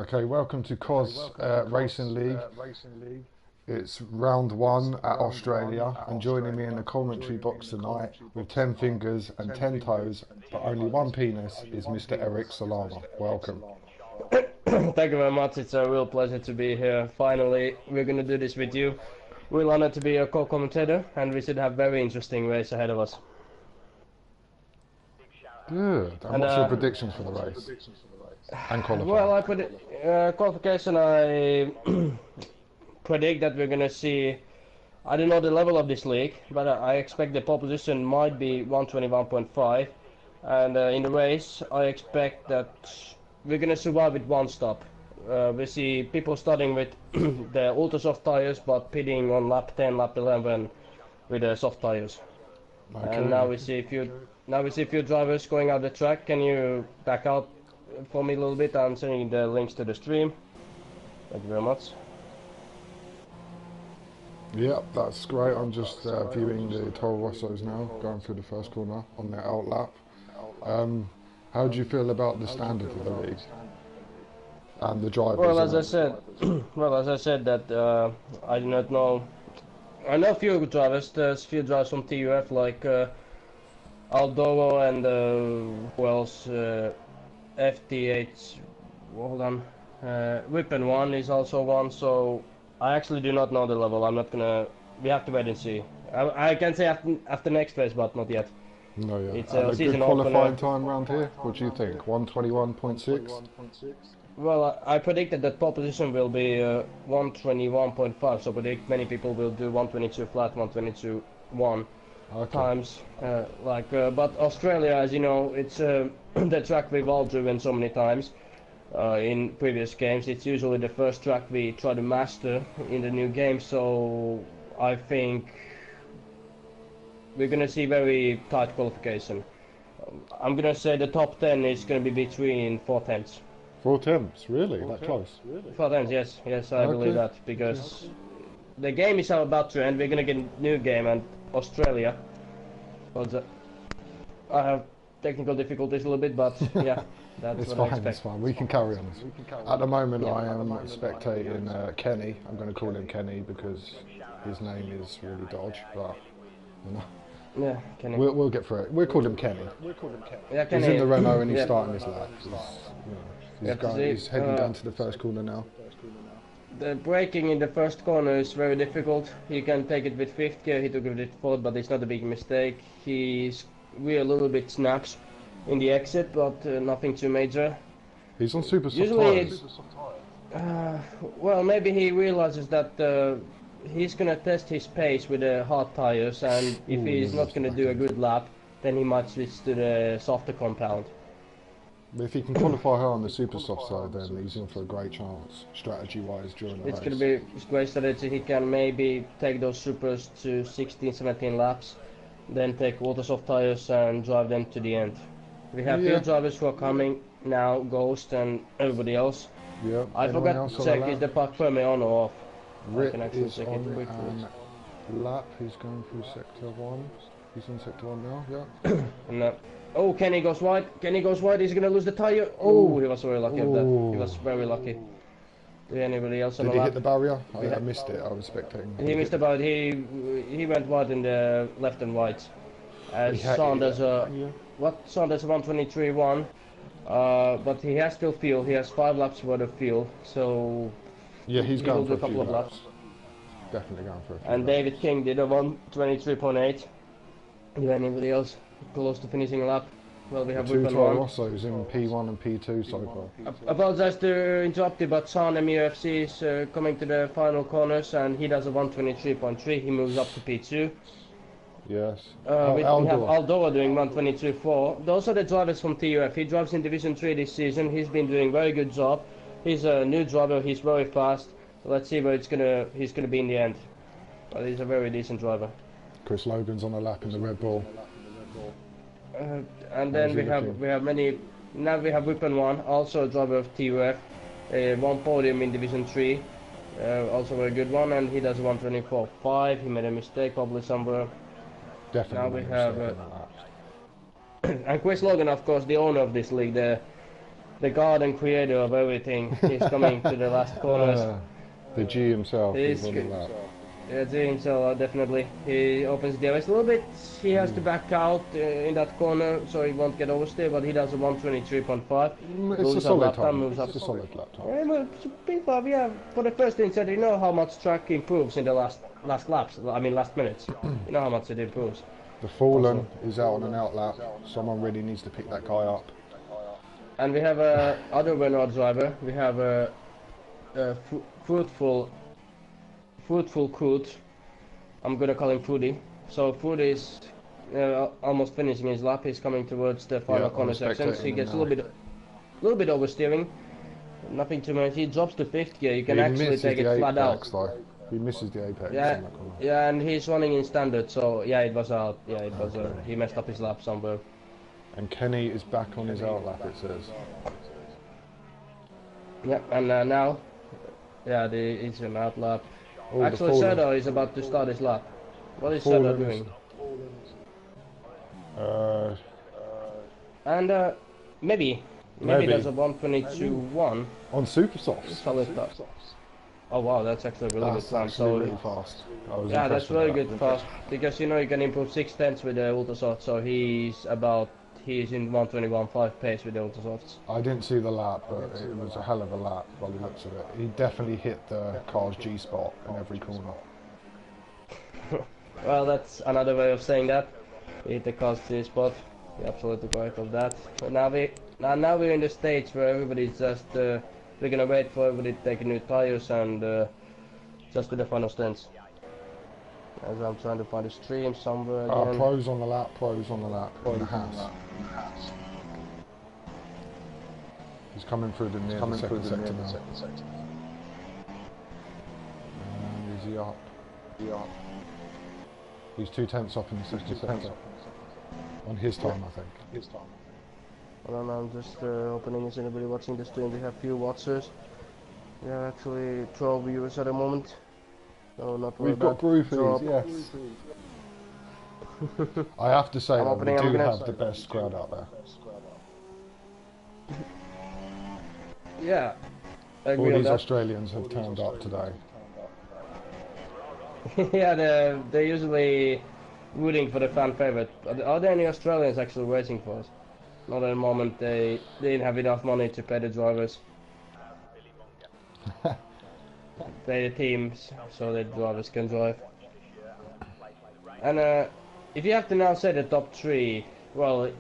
Okay, welcome to COS Racing League. It's round one at Australia, and joining me in the commentary box tonight with 10 fingers and 10 toes, but only one penis, is Mr. Eric Solana. Welcome. Thank you very much. It's a real pleasure to be here. Finally, we're going to do this with you. We're honored to be a co-commentator, and we should have very interesting race ahead of us. Good. And what's your predictions for the race? And qualifying? Well, I put qualification. I predict that we're going to see. I don't know the level of this league, but I expect the pole position might be 121.5, and in the race, I expect that we're going to survive with one stop. We see people starting with the ultra soft tires, but pitting on lap 10, lap 11 with the soft tires. Okay. And now we see a few drivers going out the track. Can you back out for me a little bit? I'm sending the links to the stream. Thank you very much. Yep, that's great. I'm just viewing the Toro Rossos now, going through the first corner on their out lap. How do you feel about the standard of the league and the drivers? Well, as I said, that I do not know. I know a few drivers. There's a few drivers from TUF like Aldoro and who else? FTH. Hold on. Whippen one is also one. So I actually do not know the level. I'm not gonna. We have to wait and see. I can say after next race, but not yet. No, yeah. It's a season good qualifying opener. time round here. What do you think? 121.6. Well, I predicted that pole position will be 121.5. So I predict many people will do 122 flat, 122.1 times. But Australia, as you know, it's the track we've all driven so many times in previous games. It's usually the first track we try to master in the new game. So I think we're gonna see very tight qualification. I'm gonna say the top 10 is gonna be between 4 tenths. 4 tenths, really? That close? 4 tenths, yes, I believe that, because the game is about to end. We're gonna get a new game, and Australia. Well, I have technical difficulties a little bit, but yeah, that's it's what fine, I expect. it's fine. We can carry on. At the moment, I am spectating Kenny. I'm going to call him Kenny because his name is really dodge, but you know. Yeah, Kenny. We'll get through it. We'll call him Kenny. Yeah, Kenny. He's in the Renault and he's starting his lap. He's heading down to the first corner now. The braking in the first corner is very difficult. He can take it with 5th gear, he took it with 4th, but it's not a big mistake. We a little bit snaps in the exit, but nothing too major. He's on super soft tires. Well, maybe he realizes that he's gonna test his pace with the hard tires, and if he's not gonna do a good lap, then he might switch to the softer compound. If he can qualify her on the super soft side, then he's in for a great chance, strategy-wise, during the race. It's going to be a great strategy. He can maybe take those supers to 16, 17 laps, then take ultra soft tires and drive them to the end. We have few drivers who are coming now, Ghost and everybody else. Yeah. I forgot to check, is the park permit on or off? Rip is on lap, he's going through sector 1. He's in sector 1 now, yeah. And, oh, Kenny goes wide. He's gonna lose the tire. Oh, he was very lucky of that. He was very lucky. Did anybody else on the lap? Did he hit the barrier? I missed it. I was spectating. He missed about. He went wide in the left and right. Saunders, Saunders 123.1. But he has still fuel. He has 5 laps worth of fuel. So yeah, he's going for a couple of laps. Definitely going for a few. And David King did a 123.8. Did anybody else close to finishing a lap? Well, we have Whippen Toro Rossos in P1 and P2 so far. Apologize to interrupt you, but San MUFC is coming to the final corners, and he does a 123.3. He moves up to P2. Yes. We have Aldora doing 122.4. Those are the drivers from TUF. He drives in Division 3 this season. He's been doing a very good job. He's a new driver. He's very fast. Let's see where he's gonna be in the end. But he's a very decent driver. Chris Logan's on a lap in the Red Bull. And then we have many. Now we have Whippen one, also a driver of TUF, one podium in Division 3, also a very good one, and he does 124.5. He made a mistake probably somewhere. Definitely. Now we have and Chris Logan, of course, the owner of this league, the the god and creator of everything. He's coming to the last corners. The G himself is He's on the lap. Yeah, James, definitely. He opens the airways a little bit. He has to back out in that corner so he won't get oversteer, but he does a 123.5. It's a solid time. It's a solid lap time. Yeah, but P5, yeah, for the first inside, you know how much track improves in the last laps. I mean, last minutes. You know how much it improves. The Fallen is out on an out lap. Someone really needs to pick that guy up. And we have a other Renault driver. We have a fruitful Coot. I'm gonna call him Foodie. So Foodie is almost finishing his lap. He's coming towards the final corner section. He gets a little bit oversteering. Nothing too much. He drops to fifth gear. You can actually take it flat out. He misses the apex. Yeah, yeah, and he's running in standard. So yeah, it was out. Yeah, it was. He messed up his lap somewhere. And Kenny is back on his out lap. It says. Yeah, and now, yeah, it's an out lap. Oh, actually, Serdo is about to start his lap. What is Serdo doing? And maybe there's a 122.1 on super softs. Solid top. Oh wow, that's actually really good time. So really fast. Yeah, that's really good fast because you know you can improve 6/10 with the ultra soft. So he's in 121.5 pace with the ultra softs. I didn't see the lap, but it was a hell of a lap by the looks of it. He definitely hit the car's G spot in every corner. Well, that's another way of saying that. He hit the car's G spot. You're absolutely correct of that. But now we're in the stage where everybody's just we're gonna wait for everybody to take new tires and just do the final stints. As I'm trying to find a stream somewhere again. Pros on the lap, in the house. He's coming through the near the second sector now. And is he up? He's 2/10 up in the second sector. On his time, I think. I don't know, I'm just opening. Is anybody watching the stream? We have few watchers. We have actually 12 viewers at the moment. So not We've got groupies, yes. I have to say that we do have the best crowd out there. Yeah. All these Australians have turned up today. Yeah, they're usually rooting for the fan favorite. Are there any Australians actually racing for us? Not at the moment. They didn't have enough money to pay the drivers. Pay the teams so the drivers can drive. And if you have to now say the top three, well,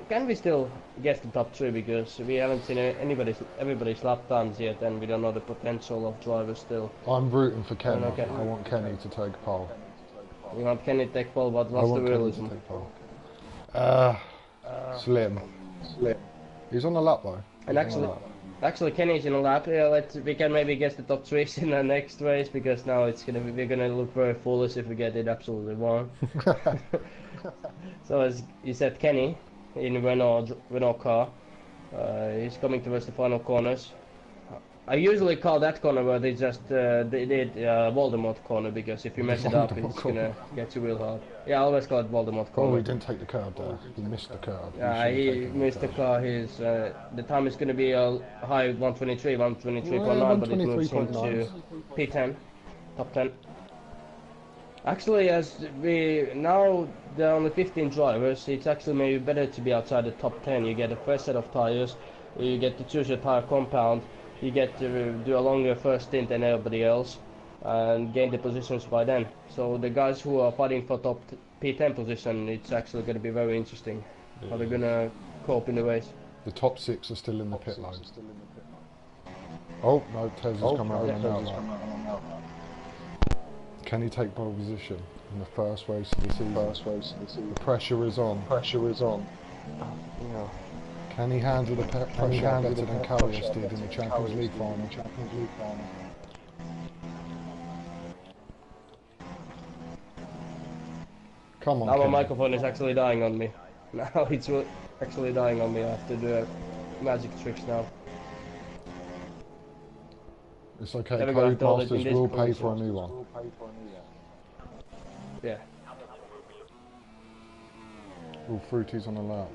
can we still guess the top three because we haven't seen everybody's lap times yet, and we don't know the potential of drivers still. I'm rooting for Kenny. I want Kenny to take pole. You want Kenny to take pole, but what's the realism? Slim. He's on the lap though. And actually, Kenny's in a lap. Yeah, we can maybe guess the top threes in the next race because now we're gonna look very foolish if we get it absolutely wrong. So as you said, Kenny in Renault car. He's coming towards the final corners. I usually call that corner where they just they did Voldemort corner because if you mess it up, it's gonna get you real hard. Yeah, I always call it Voldemort corner. Oh, he didn't take the curb there. He missed the curb. Yeah, he missed the car. The time is gonna be a high 123.9, but it moves into P10, top 10. Actually, as now there are only 15 drivers, it's actually maybe better to be outside the top 10. You get a fresh set of tires, you get to choose your tire compound. You get to do a longer first stint than everybody else and gain the positions by then. So the guys who are fighting for top P10 position, it's actually going to be very interesting how they're going to cope in the race. The top 6 are still in the pit lane. Oh, no, Tesla's come out now. Can he take pole position in the first race of the season? The pressure is on. Yeah. Can he handle the pressure better than Karius did in the Champions League final? Come on, now my microphone is actually dying on me. Now it's actually dying on me. I have to do magic tricks now. It's okay, Codemasters will pay for a new one. Yeah. All Fruities on the lap.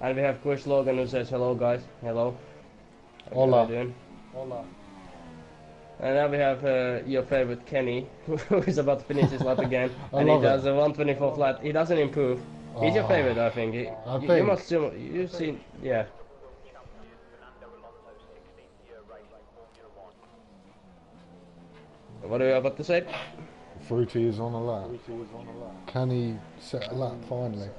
And we have Chris Logan who says hello guys, hello. How you Hola. doing? Hola. And now we have your favorite Kenny, who is about to finish his lap again, I and he love does it. a 124 flat. He doesn't improve. He's your favorite, I think. I You think. must still, you've seen, yeah. What are you about to say? Fruity is on a lap. Can he set a lap finally?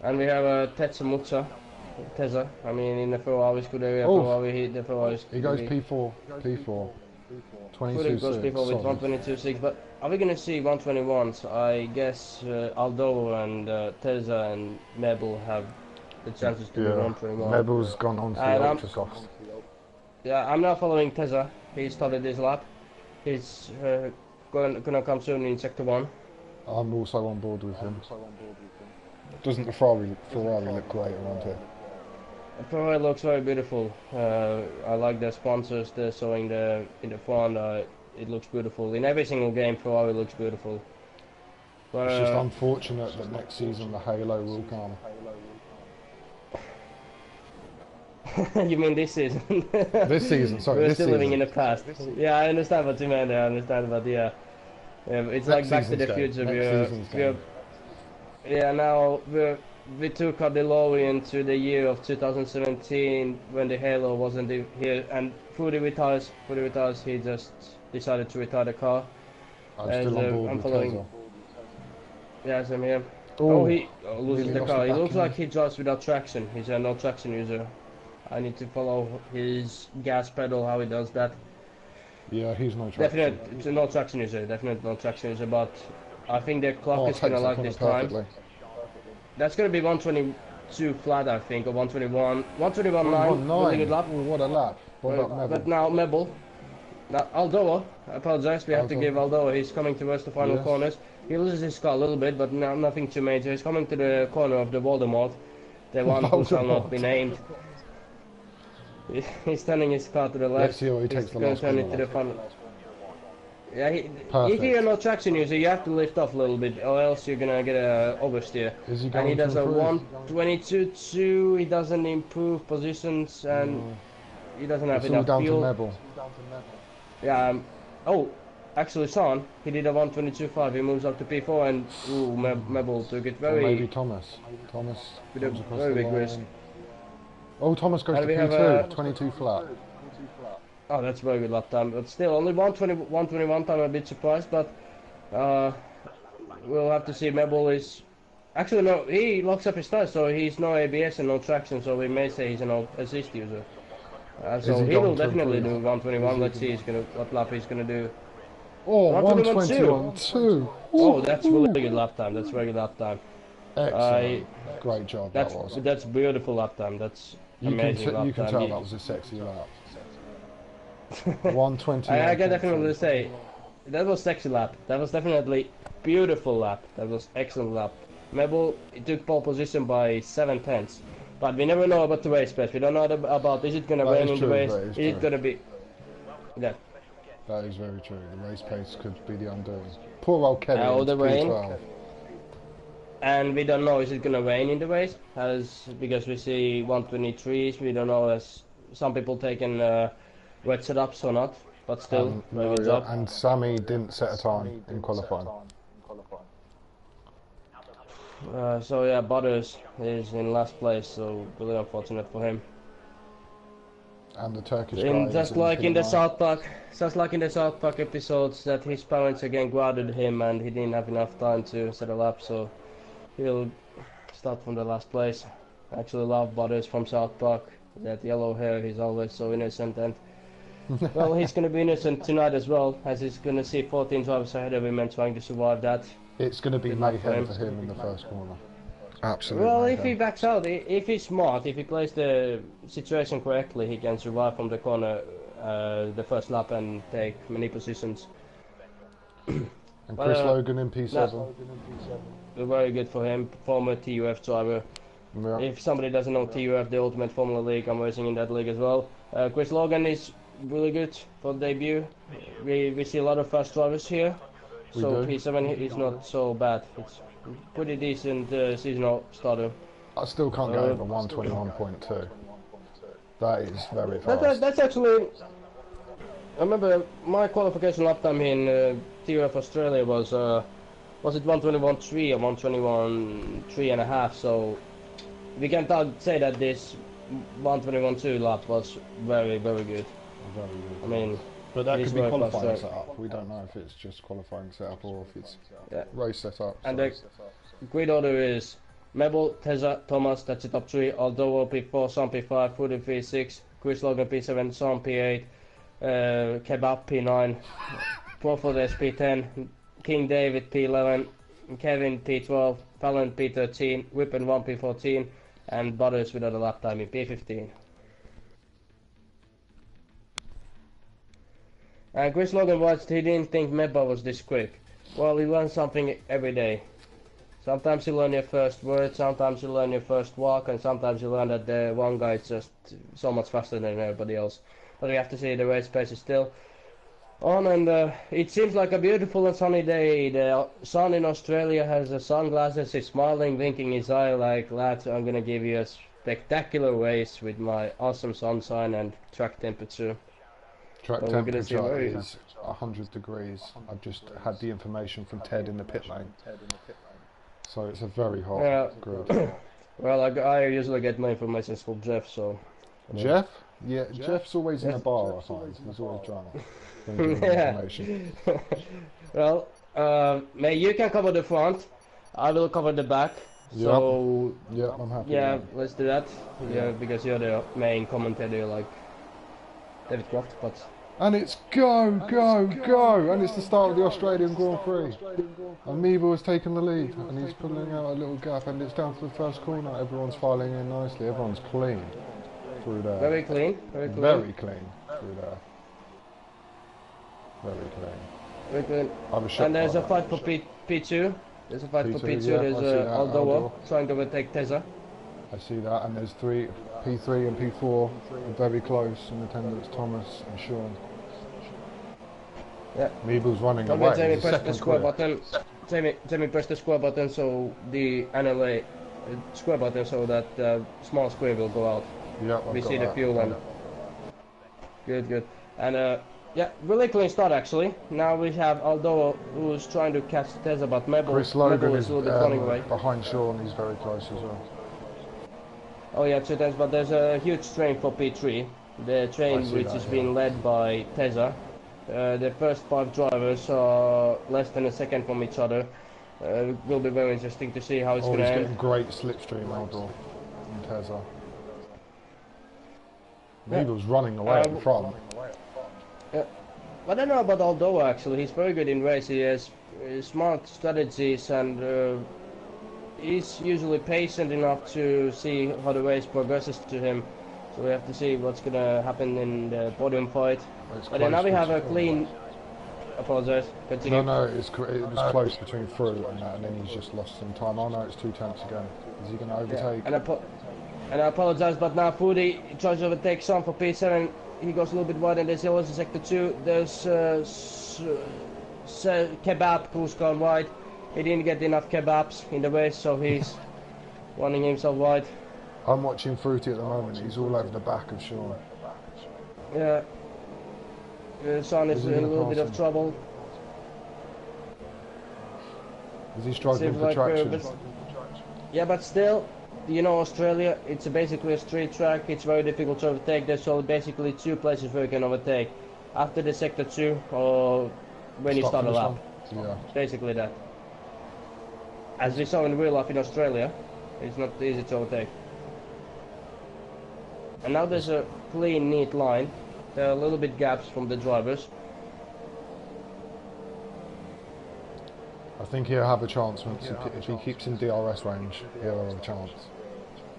And we have Teza. I mean, in the Ferrari Scuderia, Oh, Ferrari, the Ferrari. he goes P4. P4. 22.6. Goes people with 122.6, but are we gonna see 121s? I guess Aldo and Teza and Mabel have the chances to be 121. Mabel's gone on to the ultra softs. Yeah, I'm now following Teza. He started his lap. He's gonna come soon in sector 1. I'm also on board with him. Doesn't the Ferrari look great around here? Ferrari looks very beautiful. I like the sponsors they're showing in the front. It looks beautiful. In every single game, Ferrari looks beautiful. But, It's just unfortunate that next season the Halo will come. You mean this season? This season, sorry. We're this still season. living in the past. Yeah, I understand what you meant. I understand, but yeah, it's like Back to the Future. Yeah, now we took our DeLorean to the year of 2017 when the Halo wasn't here, and Fury retires. He just decided to retire the car. I'm still on board I'm with following. Tesla. Yeah, same here. Oh, He loses the car. He looks in. like he drives without traction. He's a no traction user. I need to follow his gas pedal, how he does that. Yeah, he's no traction. It's a no traction user, definitely no traction user, but I think the clock is gonna like this time. That's gonna be 122 flat, I think, or 121. 121.9, really good lap. Oh, what a lap. What about Mabel? But now Mabel. Now Aldoa, I apologize, we have to give Aldoa, he's coming towards the final corners. He loses his car a little bit, but nothing too major. He's coming to the corner of the Voldemort, the one who shall not be named. He's turning his car to the left. Let's see how he takes the last corner. To the front. Yeah, if you're no traction user, you have to lift off a little bit, or else you're gonna get a oversteer. Is he and he does a improve? 122.2. He doesn't improve positions, and he doesn't have enough down fuel. to Mabel. Yeah. Oh, actually, Son, he did a 122.5. He moves up to P4, and Mabel took it very. Or maybe Thomas. Thomas with a comes across very the big line. risk. Oh, Thomas goes to we have P2, 22 flat. Oh, that's very good lap time, but still only 121 time. I'm a bit surprised, but we'll have to see. Mabel is actually no, he locks up his tires, so he's no ABS and no traction, so we may say he's an assist user. So he will definitely do 121. Let's see what lap he's gonna do. Oh, 121.2. Oh, that's really good lap time. That's very good lap time. Excellent. Great job that was. That's beautiful lap time. That's amazing lap time. You can tell that was a sexy lap. 120. I can definitely say that was sexy lap. That was definitely beautiful lap. That was excellent lap. Mabel took pole position by 7 tenths, but we never know about the race pace. We don't know about is it gonna rain in the race? Is it gonna be? Yeah. That is very true. The race pace could be the undoing. Poor old Kevin. Oh, the rain. P12. And we don't know is it gonna rain in the race, because we see 123s. We don't know as some people taking wet setups or not, but still very good job. And Sammy didn't set a time in qualifying. So yeah, Butters is in last place, so really unfortunate for him. And the Turkish guy just like in the South Park episodes, that his parents again grounded him, and he didn't have enough time to settle up, so he'll start from the last place. I actually love Butters from South Park. That yellow hair, he's always so innocent, and well, he's going to be innocent tonight as well, as he's going to see 14 drivers ahead of him and trying to survive that. It's going to be mayhem for him in the first corner. Absolutely. Well, mayhem. if he backs out, if he's smart, if he plays the situation correctly, he can survive from the corner the first lap and take many positions. And Chris Logan in P7. Very good for him, former TUF driver. Yeah. If somebody doesn't know TUF, the Ultimate Formula League, I'm racing in that league as well. Chris Logan is really good for debut. We see a lot of fast drivers here, so P7 is not so bad. It's pretty decent seasonal starter. I still can't get over 121.2. That is very That, fast. that's actually. I remember my qualification lap time in TRF Australia was it 121.3 or 121.3.5? So we can say that this 121.2 lap was very very good. Very good. I mean, but that could be very qualifying fast, setup. We don't know if it's just qualifying setup or if it's Yeah. race setup. And so. the grid order is Mebel, Teza, Thomas, that's the top 3, Aldovo P4, Sam P5, Foodie P6, Chris Logan P7, Sam P8, Kebab P9, Profodes P10, King David P11, Kevin P12, Fallon P13, Whippen 1 P14, and Butters without a lap time in P15. And Chris Logan watched, he didn't think Meba was this quick. Well, you learn something every day. Sometimes you learn your first word, sometimes you learn your first walk, and sometimes you learn that the one guy is just so much faster than everybody else. But we have to see the race pace is still on, and it seems like a beautiful and sunny day. The sun in Australia has sunglasses, he's smiling, winking his eye like, lads, I'm gonna give you a spectacular race with my awesome sunshine and track temperature. Track Well, we're gonna see temperature very- is 100 degrees. I've just had the information from Ted in the pit lane. So it's a very hot Yeah. grid. Well, I usually get my information from Jeff, so... Jeff? Yeah, Jeff's always in a bar, I find. He's always drunk. when giving Yeah. information. Well, May, you can cover the front, I will cover the back. So, Yeah, I'm happy. yeah, with let's do that. Yeah, because you're the main commentator, like David Croft, but... And it's go, go, go! And it's the start of the Australian Grand Prix. And Meeble has taken the lead, and he's pulling out a little gap, and it's down to the first corner. Everyone's filing in nicely. Everyone's clean through there. Very clean, very clean. Very clean through there. Very clean. Very clean. I was shocked And there's by a that. fight for P2. There's a fight for P2, P2. yeah, There's I see that, Aldoa Aldoa. trying to overtake Teza. I see that, and there's P3 and P4 are very close in attendance. Thomas and Sean. Yeah. Meeble's running Okay, away. Jamie, He's a press the second square clear. button. Jamie, press the square button so the NLA square button so that small screen will go out. Yeah, I've We got see the that. fuel and good. And yeah, really clean start actually. Now we have Aldo who's trying to catch Teza, but Chris Mebel Logan is is a little bit running away. behind Sean. He's very close as well. Oh yeah, 2 times, but there's a huge train for P3. The I train see which that, is yeah. being led by Teza. The first 5 drivers are less than a second from each other. It will be very interesting to see how it's Oh, going to he's end. getting great slipstream, Aldor and Teza. Yeah. Meeble's running away in front. I don't know about Aldoa actually. He's very good in race. He has smart strategies and he's usually patient enough to see how the race progresses to him. So we have to see what's going to happen in the podium fight. It's But then now we close have a between- clean. Apologise. Continue. No, it was close between through and that, and then he's just lost some time. Oh no, it's 2 tenths again. Is he going to Yeah, overtake? and I apologize, but now Foodie tries to overtake Sam for P7. He goes a little bit wide, and there's also sector 2. There's Kebab who's gone wide. He didn't get enough kebabs in the race, so he's running himself wide. I'm watching Fruity at the moment. He's all over the back of Sean. Yeah. Son is Is he in a gonna little bit pass of him? trouble. Is he struggling Seems for like traction? yeah, but still, you know, Australia, it's basically a straight track. It's very difficult to overtake. There's only basically 2 places where you can overtake. After the sector 2 or when you start a for this lap. one? Yeah. Basically that. As we saw in real life in Australia, it's not easy to overtake. And now there's a clean, neat line. There are a little bit gaps from the drivers. I think he'll have a chance if he keeps in DRS range. He'll have a chance.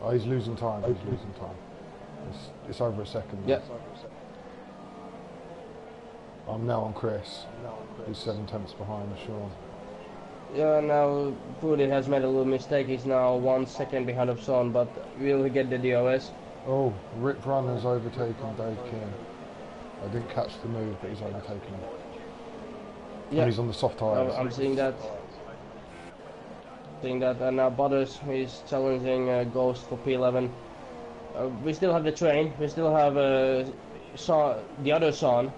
Oh, he's losing time. He's losing time. It's over a second. Yeah. I'm now on Chris. He's 7 tenths behind Sean. Yeah, now Foodie has made a little mistake. He's now 1 second behind of Son, but will he get the DRS? Oh, Rip Run has overtaken Dave Keane. I didn't catch the move, but he's overtaken him. Yeah, And he's on the soft tyres. I'm seeing that. seeing that, and now Butters is challenging Ghost for P11. We still have the train, we still have the other Son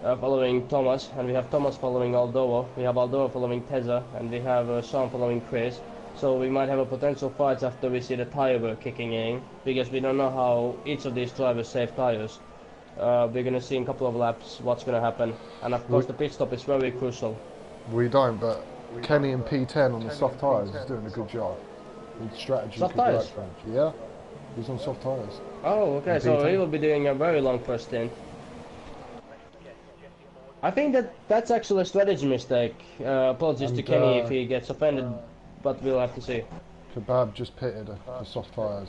following Thomas, and we have Thomas following Aldoa, we have Aldoa following Teza, and we have Son following Chris. So we might have a potential fight after we see the tire work kicking in, because we don't know how each of these drivers save tires. We're gonna see in a couple of laps what's gonna happen, and of course the pit stop is very crucial. We don't, but Kenny in P10 on the soft tyres is doing a good job. With strategy. Soft tyres? Yeah, he's on soft tyres. Oh, okay, so he will be doing a very long first stint. I think that's actually a strategy mistake. Apologies to Kenny if he gets offended, but we'll have to see. Kebab just pitted the soft tyres.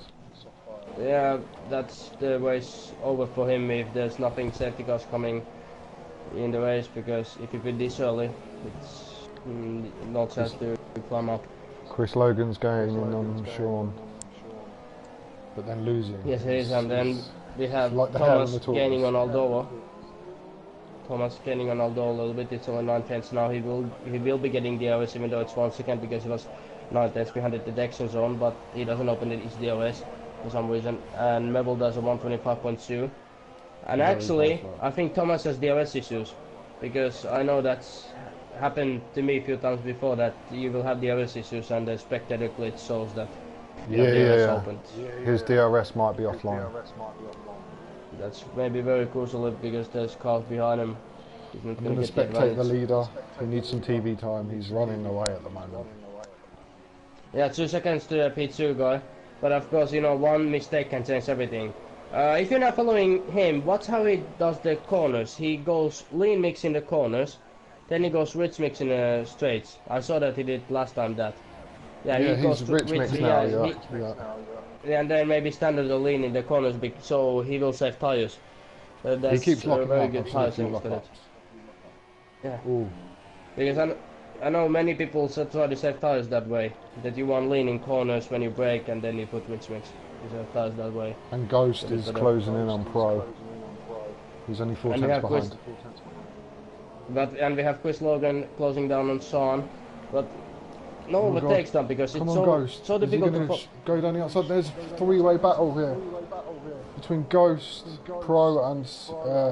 Yeah, that's the race over for him if there's nothing safety cars coming in the race, because if you pit this early, it's no chance to climb up. Chris Logan's going in on Sean, but then losing. Yes, he is, and then we have like Thomas gaining on Aldoa. Thomas gaining on Aldoa a little bit. It's only 9 tenths now. He will be getting DRS even though it's 1 second, because he was 9 tenths behind the detection zone, but he doesn't open his DRS for some reason. And Mebel does a 125.2. And actually, I think Thomas has DRS issues, because I know that's happened to me a few times before, that you will have DRS issues and the spectator glitch shows that DRS opened. His DRS might be offline. That's maybe very crucial because there's cars behind him. He's not going to spectate the leader. He needs some TV time. He's running away at the moment. Yeah, 2 seconds to the P2 guy. But of course, you know, one mistake can change everything. If you're not following him, watch how he does the corners. He goes lean mix in the corners, then he goes rich mix in the straights. I saw that he did last time that. Yeah, he goes rich mix now, and then maybe standard or lean in the corners, so he will save tires. That's he keeps locking very up. good tire savings. Yeah. Ooh. Because I know many people try to save tires that way. That you want lean in corners when you brake, and then you put rich mix. You save tires that way. And Ghost is closing in on Pro. He's only 4 tenths behind. And we have Chris Logan closing down on Sean, but no overtakes them because it's so difficult to go down the outside. There's a three-way battle here between Ghost, Pro, and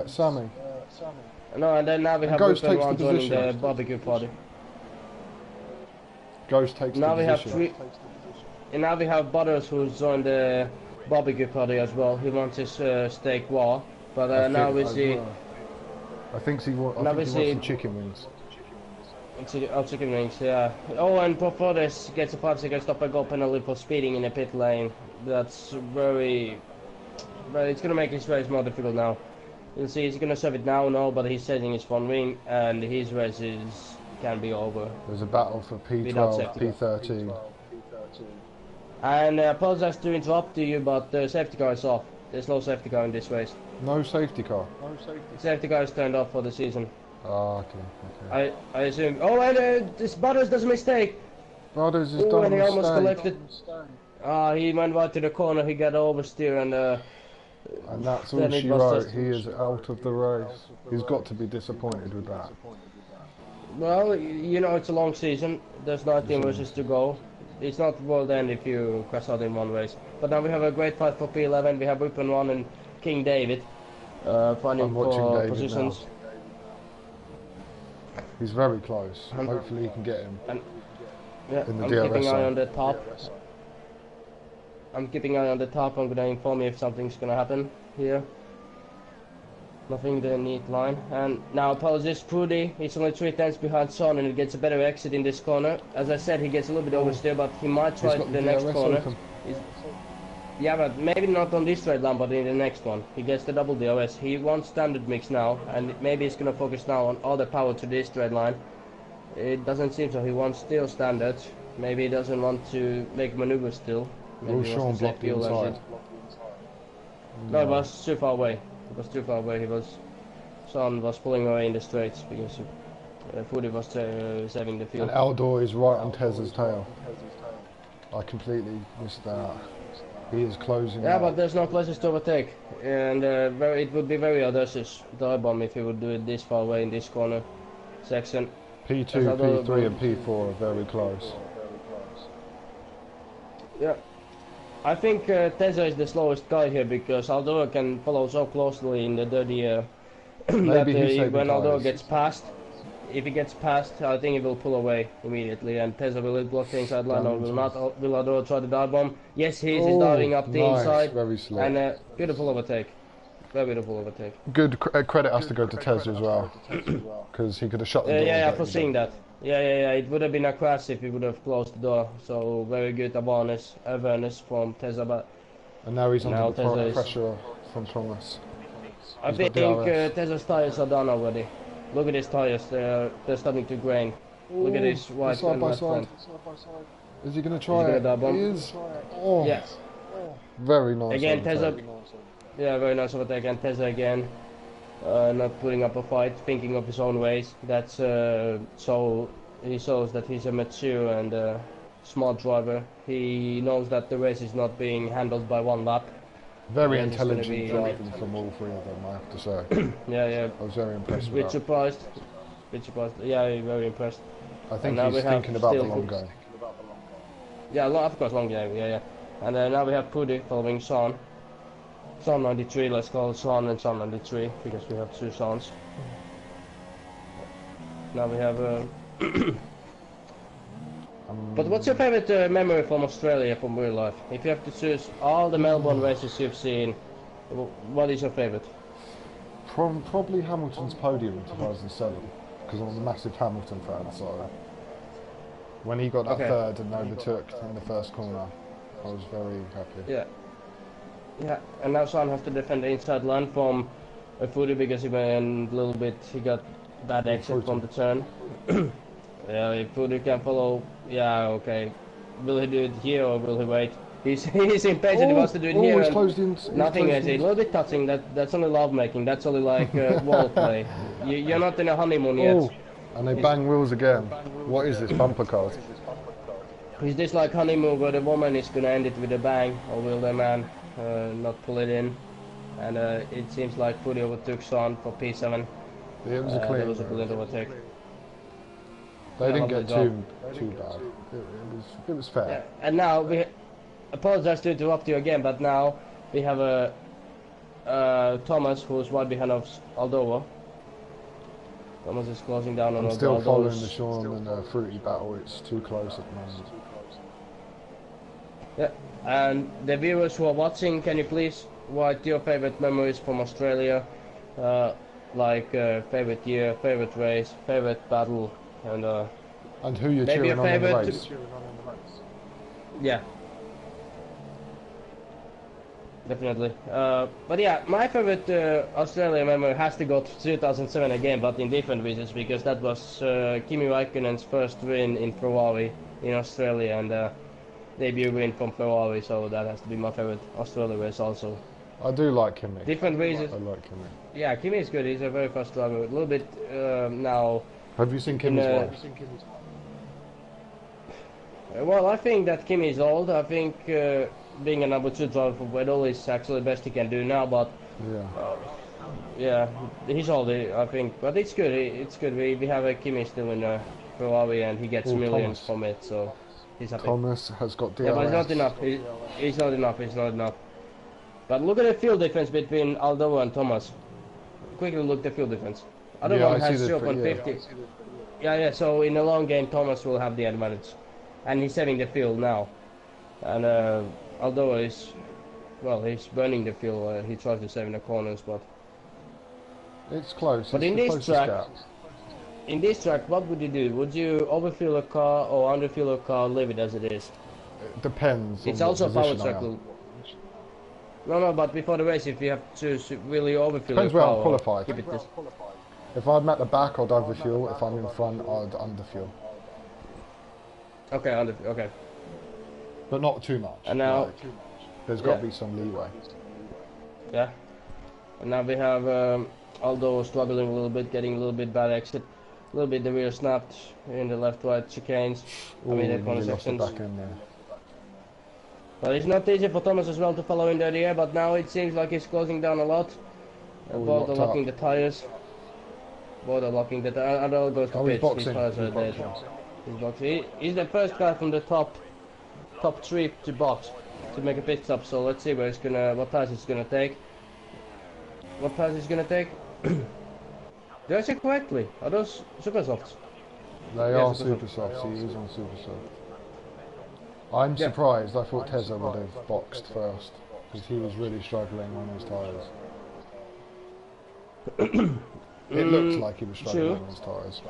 Sammy. No, and then now we have Ghost takes one the joining position. the barbecue party. Ghost takes now the we position. And now we have Butters who's joined the barbecue party as well. He wants his steak raw, but now we see. I think he wants some chicken wings. Chicken wings, yeah. Oh, and Profodes gets a 5-second stop and go penalty for speeding in the pit lane. That's very... But it's gonna make his race more difficult now. You'll see he's gonna serve it now, no, but he's setting his front wing, and his race can be over. There's a battle for P12, P13. And I apologize to interrupt you, but the safety car is off. There's no safety car in this race. No safety car? Safety car is turned off for the season. Oh, okay. I assume. Oh, and this Butters does a mistake. Butters has done a mistake. He almost collected. He went right to the corner. He got oversteer and that's all she wrote. He is out of the race. He's got to be disappointed with that. Well, you know it's a long season. There's 19 races to go. It's not world end if you crash out in one race. But now we have a great fight for P11. We have Ripon 1 and King David fighting for positions. Now. He's very close. Hopefully he can get him. In the I'm DRS keeping an eye zone. on the top. I'm keeping an eye on the top. I'm gonna inform you if something's gonna happen here. Nothing the neat line. And now apologies, Prudy. He's only 3 tenths behind Son, and he gets a better exit in this corner. As I said, he gets a little bit oversteer, but he might try the next corner. Yeah, but maybe not on this straight line, but in the next one. He gets the double DRS. He wants standard mix now, and maybe he's gonna focus now on all the power to this straight line. It doesn't seem so. He wants still standard. Maybe he doesn't want to make maneuvers still. Maybe he wants to save fuel engine. No, it was too far away. It was too far away. Son was pulling away in the straights because Foodie was saving the fuel. And Aldor is right on Tez's tail. I completely missed that. He is closing. Yeah, but there's no places to overtake, and it would be very audacious dive bomb if he would do it this far away in this corner section. P2, P3 and P4 are very close. Yeah. I think Teza is the slowest guy here because Aldoa can follow so closely in the dirty that Maybe he's saving when Aldoa tyres. gets past, if he gets past, I think he will pull away immediately, and Teza will block the inside line or will Damn. not. Will Aldoa try the dive bomb? Yes, he is. He's Oh, diving up the nice. inside, Very slick. and beautiful overtake. Very beautiful overtake. Good credit has to go to Tez as well, because he could have shut the door. Yeah, but for he seeing didn't. that. Yeah. It would have been a crash if he would have closed the door. So very good awareness from Teza, but And now he's under now the Teza is. pressure from Thomas. I He's got think DRS. Tesla's tires are done already. Look at his tires, they're starting to grain. Look at his right side and by left side. front. Is he going to try Is he it? gonna dive bomb? He is. Oh, Yeah. very nice. Again, overtake. Tesla. Yeah, very nice overtake. And Tesla again, not putting up a fight, thinking of his own ways. That's so he shows that he's a mature and smart driver. He knows that the race is not being handled by one lap. Very Yeah, it's gonna intelligent be- driving from all three of them, I have to say. Yeah. I was very impressed Bit with that. surprised. Yeah, very impressed. I think now we he's have thinking about the still- long game. Yeah, of course, long game. Yeah. And now we have Pudi following Son. Son 93, let's call it Son and Son 93 because we have two Sons. Now we have. But what's your favorite memory from Australia from real life? If you have to choose all the Melbourne races you've seen, what is your favorite? Probably Hamilton's podium in 2007, because I'm a massive Hamilton fan, so when he got that Okay. third and overtook in the first corner, I was very happy. Yeah, and now Son has to defend the inside line from Fudi because he went a little bit, he got bad exit from the turn. Yeah, if Fudi can follow, yeah, okay. Will he do it here or will he wait? He's impatient, he wants to do it here. He's and closed in. He's nothing closed is a in. little bit touching, that's only love making, that's only like wall play. You're not in a honeymoon yet. Oh, and they bang wheels again. What is this, bumper cars? Is this like honeymoon where the woman is gonna end it with a bang, or will the man not pull it in? And it seems like Fudi overtook Son for P7. It was a There clean. was a brilliant overtake. They didn't lovely get job. too bad. It was fair. Yeah. And now we apologize to interrupt you again, but now we have a Thomas who's right behind of Aldoa. Thomas is closing down on I'm still Aldoa's- following the Sean and Fruity battle. It's too close at the moment. Yeah. And the viewers who are watching, can you please write your favorite memories from Australia, like favorite year, favorite race, favorite battle, and And who you're maybe cheering a on in the favourite- race? yeah. Definitely. But yeah, my favorite Australia memory has to go to 2007 again, but in different reasons, because that was Kimi Raikkonen's first win in Ferrari in Australia, and debut win from Ferrari, so that has to be my favorite Australia race also. I do like Kimi. Different reasons. I like Kimi. Yeah, Kimi is good. He's a very fast driver. A little bit now. Have you seen Kimi's In, wife? Well, I think that Kimi is old. I think being a number 2 driver for Weddell is actually the best he can do now, but Yeah. yeah, he's old, I think. But it's good. It's good. We have a Kimi still in Ferrari, and he gets Oh, millions Thomas. from it, so he's happy. Thomas has got DRS. Yeah, but it's not enough. It's not enough. It's not enough. But look at the fuel difference between Aldoa and Thomas. Quickly look at the fuel difference. Other Yeah, one I has see the- 0.50. Yeah. So in the long game, Thomas will have the advantage, and he's saving the fuel now. And Aldoa is, well, he's burning the fuel. He tries to save in the corners, but It's close. But it's in the this closest track- gap. in this track, what would you do? Would you overfuel a car or underfuel a car, leave it as it is? It depends. It's on also a what power position I am. circle. No, but before the race, if you have to really overfuel Depends your where car, I'm qualified. keep it this. If I'm at the back, I'd overfuel. If I'm in front, I'd underfuel. Okay. But not too much. And now- Like, there's got to Yeah. be some leeway. Yeah. And now we have Aldo struggling a little bit, getting a little bit bad exit. A little bit the rear snapped in the left-right chicanes. I mean, the Ooh, corner nearly lost the sections. back end there. But it's not easy for Thomas as well to follow in the air, but now it seems like he's closing down a lot. Oh, Both are locked locking up. the tires. Both are locking the tires. Adel goes to Oh, he's pitch. His boxing. tires are He's dead. boxing. He's boxing. He's the first guy from the top top 3 to box to make a pit stop. So let's see where it's gonna, what pass it's gonna take. What pass it's gonna take? Did I say correctly? Are those super softs? They Yeah, are super super softs. He is on super soft. I'm surprised. I thought Tezza would have boxed first because he was really struggling on his tyres. It looks like he was struggling on his tyres.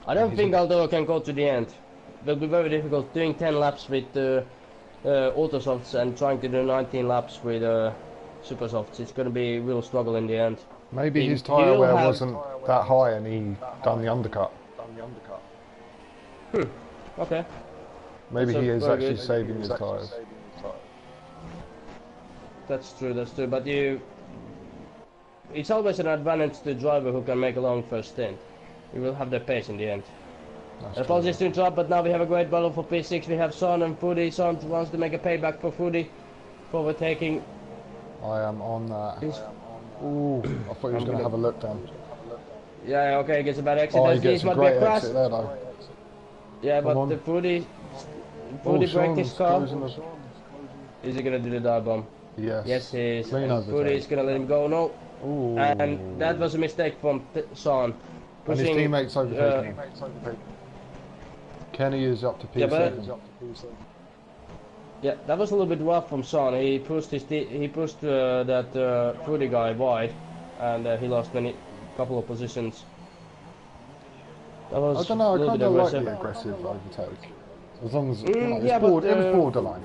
I don't think Aldoro can go to the end. It will be very difficult doing 10 laps with auto softs and trying to do 19 laps with super softs. It's going to be a real struggle in the end. Maybe his tyre wear wasn't that high and he done the undercut. Okay. Maybe he is actually saving his tyres. That's true, but it's always an advantage to the driver who can make a long first stint. You will have the pace in the end. Apologies to interrupt, but now we have a great battle for P6. We have Son and Foodie. Son wants to make a payback for Foodie for overtaking. I am on that. Ooh, I thought he was going to have a look down. Yeah, okay, he gets a bad exit. Oh, he gets a great exit there though. Yeah, but the Foodie break his car. Is he going to do the dive bomb? Yes. Yes, he is. Foodie is going to let him go. No. Ooh. And that was a mistake from Son. And his teammates overtaking him. Kenny is up to P7. Yeah, that was a little bit rough from Son. He pushed that Foodie guy wide, and he lost couple of positions. That was I don't know. I kind of like aggressive. the aggressive overtake, as long as yeah, it was borderline.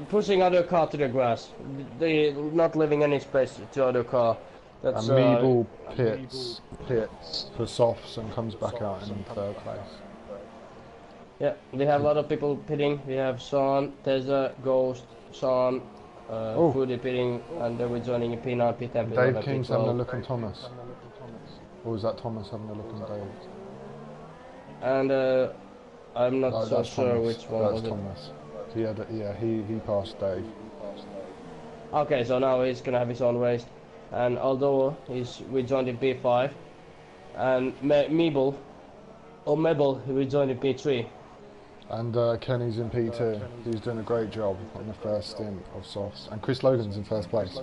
Pushing other car to the grass, they not leaving any space to other car. That's and Meeble pits for softs and comes back out in third place. Yeah, we have a lot of people pitting. We have Son, Tezza, Ghost, Son, Foodie pitting, and then we're joining in P9, P10, P11, Dave King's having a look on Thomas. Or was that Thomas having a look on Dave? And I'm not so sure which one was Thomas. He passed Dave. Okay, so now he's gonna have his own race. And although we joined in P5, and Meeble, we joined in P3. And Kenny's in P2. He's doing a great job on the first stint of softs. And Chris Logan's in first place.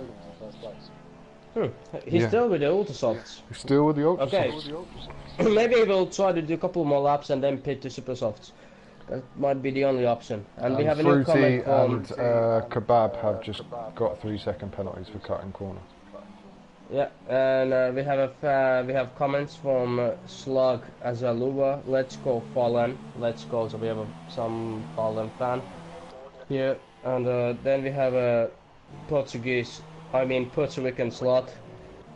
He's still with the ultra softs. He's still with the ultra softs. Maybe we'll try to do a couple more laps and then pit to super softs. That might be the only option. And we have a new comment from... and Kebab have just got 3-second penalties for cutting corner. Yeah, and we have comments from Slug Azaluwa. Let's go Fallen. Let's go. So we have some Fallen fan here, and then we have a Puerto Rican slot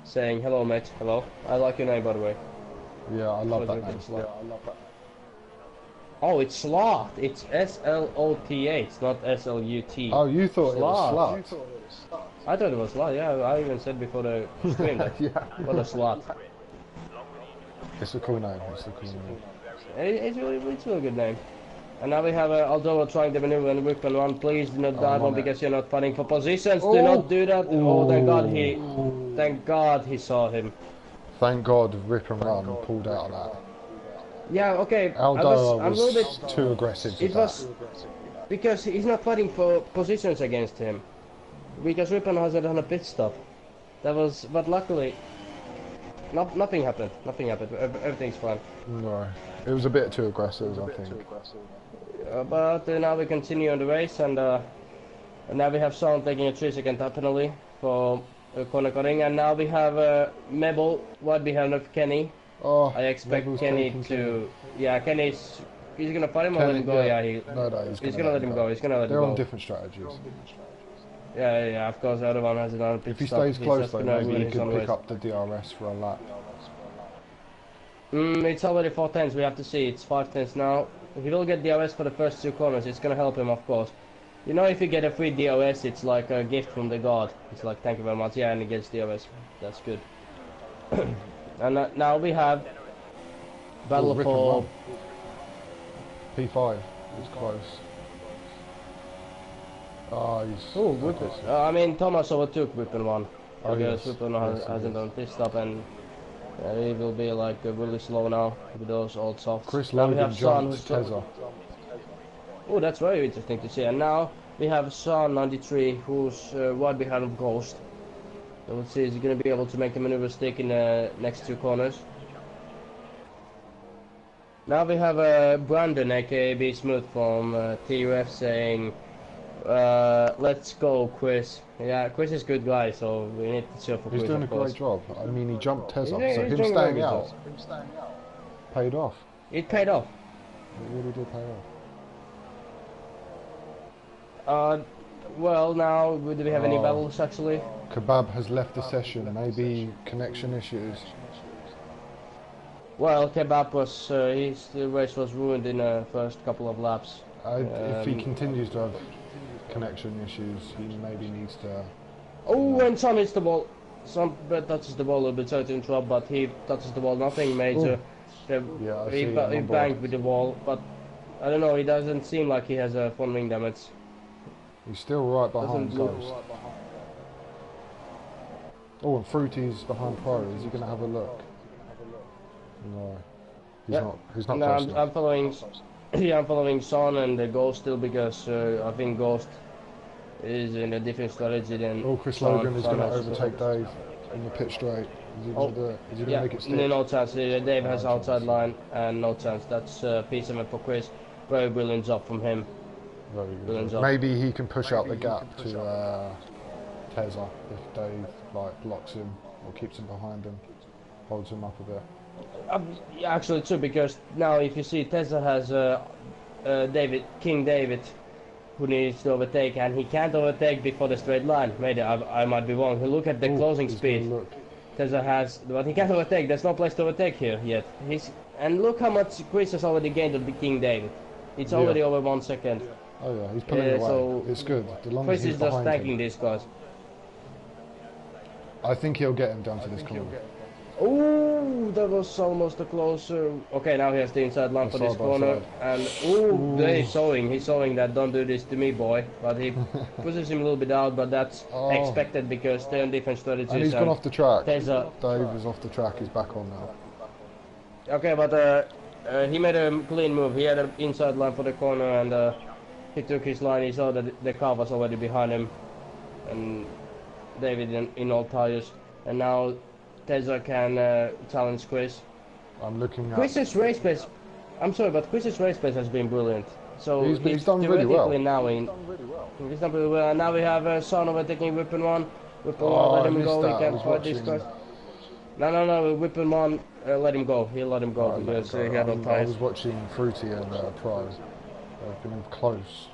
saying hello, mate. Hello. I like your name, by the way. Yeah, I love that name. Oh, it's Slot. It's S-L-O-T-A. It's not S-L-U-T. Oh, you thought it was Slot. I thought it was Slot, yeah, I even said before the stream that. Yeah. What a Slot. It's a cool name, It's a really good name. And now we have Aldoro trying the maneuver and whip and run. Please do not dive on because you're not fighting for positions. Do not do that. Oh, thank God he saw him. Thank God Rip and Run pulled out of that. Yeah, okay. Aldoro was a little bit too aggressive. It was because he's not fighting for positions against him. Because Rippon has done a pit stop. But luckily, nothing happened. Everything's fine. No, it was a bit too aggressive, I think. But now we continue on the race, and now we have Son taking a 3-second penalty for corner cutting, and now we have Mebel right behind of Kenny. Oh, I expect Kenny to. Yeah, he's gonna fight him or let him go. Yeah, he's gonna let him go. He's gonna let him go. They're on different strategies. Yeah, of course, the other one has another pit If he stop. stays close though, maybe he could pick up the DRS for a lap. It's already 4 tenths, we have to see. It's 5 tenths now. He will get DRS for the first 2 corners. It's gonna help him, of course. You know, if you get a free DRS, it's like a gift from the god. It's like, thank you very much. Yeah, and he gets DRS. That's good. And now we have battle for P5. It's close. Oh, he's... Oh, Whippet. I mean, Thomas overtook Whippet 1. Oh, because Whippet hasn't done pit stop, and he will be like really slow now with those old softs. Chris Logan jumped Tezza. Oh, that's very interesting to see. And now we have Son 93, who's right behind of Ghost. So let's see, is he going to be able to make a maneuver stick in the next two corners? Now we have Brandon, aka B Smooth from TUF, saying, let's go, Chris. Yeah, Chris is a good guy, so we need to cheer for Chris. He's doing a of course. great job. I mean, he jumped Tezza, so He's him doing a very staying good out job. paid off. It paid off. It really did pay off. Well, now, do we have any battles actually? Kebab has left the session, maybe connection issues. Well, Kebab was, the race was ruined in the first couple of laps. If he continues to have connection issues, he maybe needs to... Oh, and Son hits the ball. Son touches the ball a little bit, sorry to interrupt, but he touches the ball, nothing major. He banged with the ball, but I don't know, he doesn't seem like he has a front wing damage. He's still right behind Ghost. Oh, and Fruity's behind Pro. Is he going to have a look? No. He's not. He's not. No, I'm following. Yeah, I'm following Son and Ghost still because I think Ghost is in a different strategy than. Oh, Chris Logan is going to overtake Dave in the pit straight. Is he going to do it? Is he going to make it stick? No chance. Dave has outside line and no chance. That's P7 for Chris. Very brilliant job from him. Very good. Maybe he can push out the gap to Tezza if Dave blocks him or keeps him behind him, holds him up a bit. Actually, too, because now if you see Tezza has King David, who needs to overtake, and he can't overtake before the straight line. Maybe I might be wrong. Look at the closing speed. Tezza has, but he can't overtake. There's no place to overtake here yet. And look how much Chris has already gained on King David. It's already over 1 second. Oh yeah, he's pulling away. So it's good. Chris is just tanking these guys. I think he'll get him down to this corner. Oh, that was almost a closer. Okay, now he has the inside line for this corner, and he's showing that don't do this to me, boy. But he pushes him a little bit out, but that's expected because they're in different strategies. And he's gone off the track. Dave is off the track. He's back on now. Okay, but he made a clean move. He had an inside line for the corner, and he took his line. He saw that the car was already behind him, and David in all tires, and now Tezza can challenge Chris. I'm looking at Chris's race pace. I'm sorry, but Chris's race pace has been brilliant. So he's done really well. He's done really well. And now we have Son overtaking Whippen 1. Whippen 1, let him go. He can't fight this guy. No, Whippen 1, let him go. He'll let him go because he had no tires. I was watching Fruity and Pro. They've been close.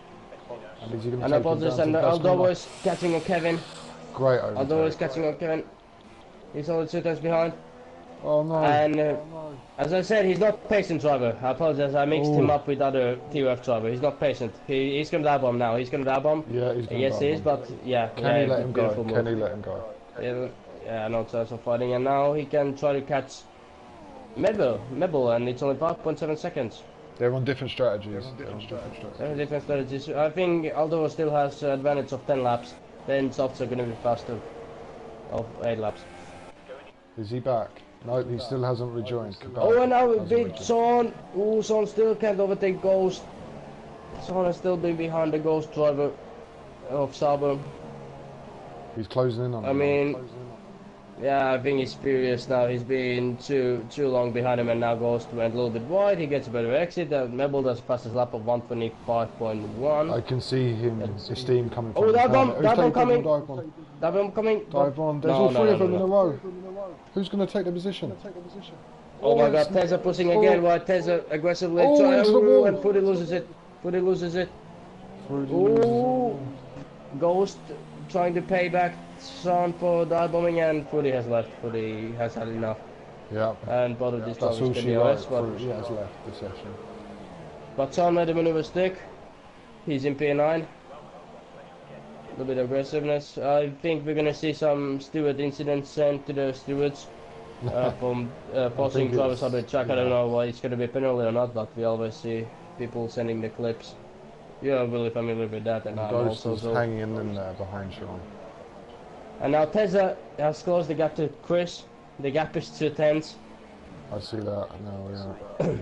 And is he going to take him down and Aldo is catching on Kevin. Great overtake. Aldo is catching on Kevin. He's only 2 turns behind. Oh no. And as I said, he's not patient driver. I apologize, I mixed him up with other TUF driver. He's not patient. He's going to dive bomb now. He's going to dive bomb. Yeah, he's going to Yes, he is, but yeah. Can he let him go? Can he let him go? Yeah, no chance of fighting. And now he can try to catch Mebble, and it's only 5.7 seconds. They're on different strategies. Different strategies. I think Aldo still has advantage of 10 laps. Then softs are going to be faster of 8 laps. Is he back? No, he still hasn't rejoined. And now big Son. Son still can't overtake Ghost. Son has still been behind the Ghost driver of Sauber. He's closing in on him. Yeah, I think he's furious now. He's been too long behind him, and now Ghost went a little bit wide. He gets a better exit. Mebble does fastest lap of 1:25.1. I can see him, the steam coming from dive bomb coming. Dive bomb coming. Dive bomb. There's all three of them in a row. Who's going to take the position? Oh my God, Tezza pushing again. While Tezza aggressively and Footy loses it. Ghost trying to pay back Son for dive bombing, and Footy has left. Footy has had enough. Yeah. And both of these drivers can be honest, but he has left the session. But Son made a maneuver stick. He's in P9. A little bit of aggressiveness. I think we're gonna see some steward incidents sent to the stewards from forcing drivers out of the track. I don't know why it's gonna be a penalty or not, but we always see people sending the clips. You're really familiar with that, and I'm also hanging in there behind Sean. And now Tezza has closed the gap to Chris. The gap is 2 tenths. I see that now, yeah.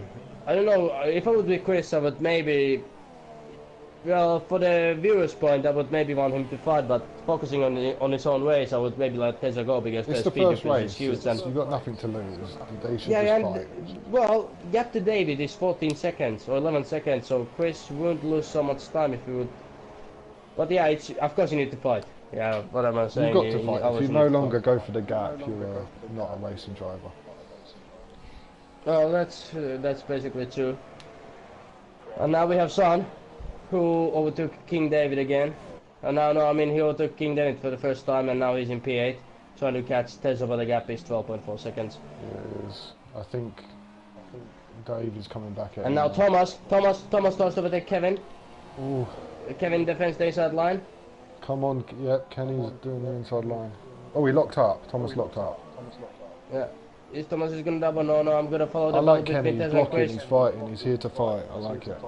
I don't know, if I would be Chris, I would maybe Well, for the viewer's point, I would maybe want him to fight, but focusing on his own race, I would maybe let Teza go because It's the the speed first difference is race. huge. And You've got nothing to lose. They should yeah, just and fight. well, gap to David is 14 seconds or 11 seconds, so Chris won't lose so much time if he would. But yeah, it's of course you need to fight. Yeah, what am I saying? You've got to fight. If you obviously no need to longer fight. go for the gap, you're not a racing driver. Well, that's basically true. And now we have Son, who overtook King David again. And now, no, I mean he overtook King David for the first time, and now he's in P8, trying to catch Teza, but the gap is 12.4 seconds. Yes, I think Dave is coming back at And now Thomas tries to overtake Kevin. Ooh, Kevin defends the inside line. come on, yep, Kenny's doing the inside line. Oh, he locked up. Thomas locked up. Yeah. Is Thomas is gonna double? No, I'm gonna follow the I like ball Kenny. between He's Teza and blocking. Chris. He's fighting. He's here to fight. I like it.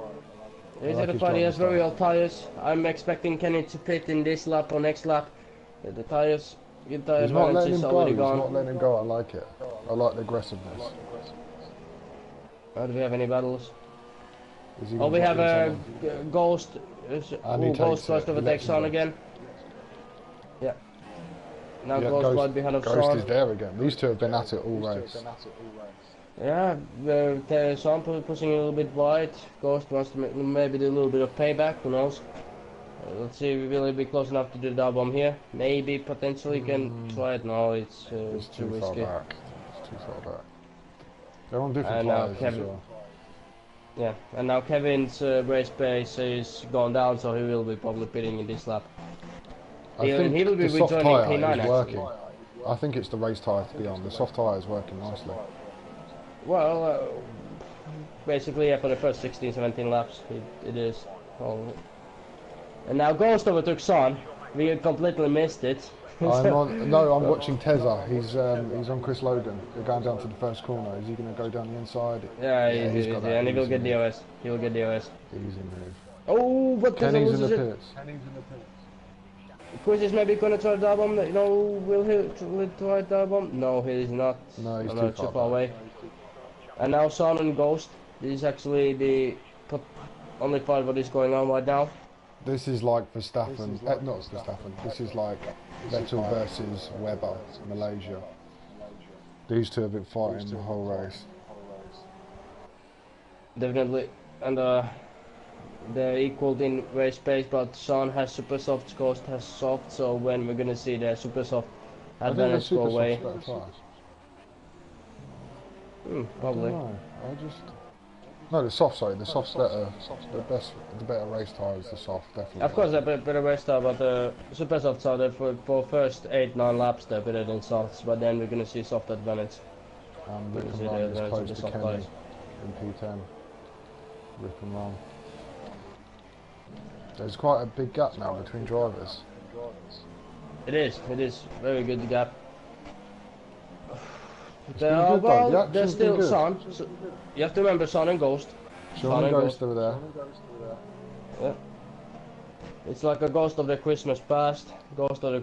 He's I like at the his party, he has driving very style. old tires. I'm expecting Kenny to pit in this lap or next lap. The tires, good tire He's not advantage letting is him go. already He's gone. not letting him go. I like it. I like the aggressiveness. Do we have any battles? Is he Oh, gonna we have drop a in someone? Ghost. And he Oh, Ghost takes tries it. to He overtake lets him Son go. again. Yeah. Now Yeah, Ghost right behind of Ghost Son. is there again. These two have been at it all race. Yeah, Son pushing a little bit wide. Ghost wants to maybe do a little bit of payback, who knows. Let's see, will he be close enough to do the double bomb here? Maybe, potentially can try it. No, it's too too far risky. back. It's too far back. They're on different And now tyres as Kevin. well. Yeah, and now Kevin's race pace is gone down, so he will be probably pitting in this lap. I think he will be the soft rejoining tyre P9 is actually. working. I think it's the race tyre to be on. The soft tyre is working nicely. Well, basically, yeah, for the first 16, 17 laps, it is. Oh. And now Ghost overtook Son. We completely missed it. I'm watching Teza. He's on Chris Logan. They're going down to the first corner. Is he going to go down the inside? Yeah, he's easy, got that and he will easy get move. DOS. He will get DOS. Easy move. Oh, but Teza Kenny's in loses the it. pits. Chris is maybe going to try double bomb. No, will he try double bomb? No, he is not. No, he's too far away. And now Son and Ghost. This is actually the only fight what is going on right now. This is like Verstappen. Not Verstappen. This is like Vettel versus Webber, Malaysia. These two have been fighting the whole race. Definitely, and they're equal in race pace, but Son has super soft, Ghost has soft, so when we're gonna see the super soft I think the advantage go super away? soft's better tyres. Probably. No, the soft. Sorry, the soft's better. The better race tyre is the soft, definitely. Of course, they're better race style, but the super softs are there for first 8-9 laps. They're better than softs, but then we're gonna see soft advantage. Rip and see run the is advantage of close the to soft Kenny tyres. in P10. Rip and run. There's quite a big gap now between drivers. It is very good gap. been good, though. The There's action's been still good. Son. So you have to remember Son and Ghost. Sean and Ghost over there. Yeah. It's like a ghost of the Christmas past, ghost of the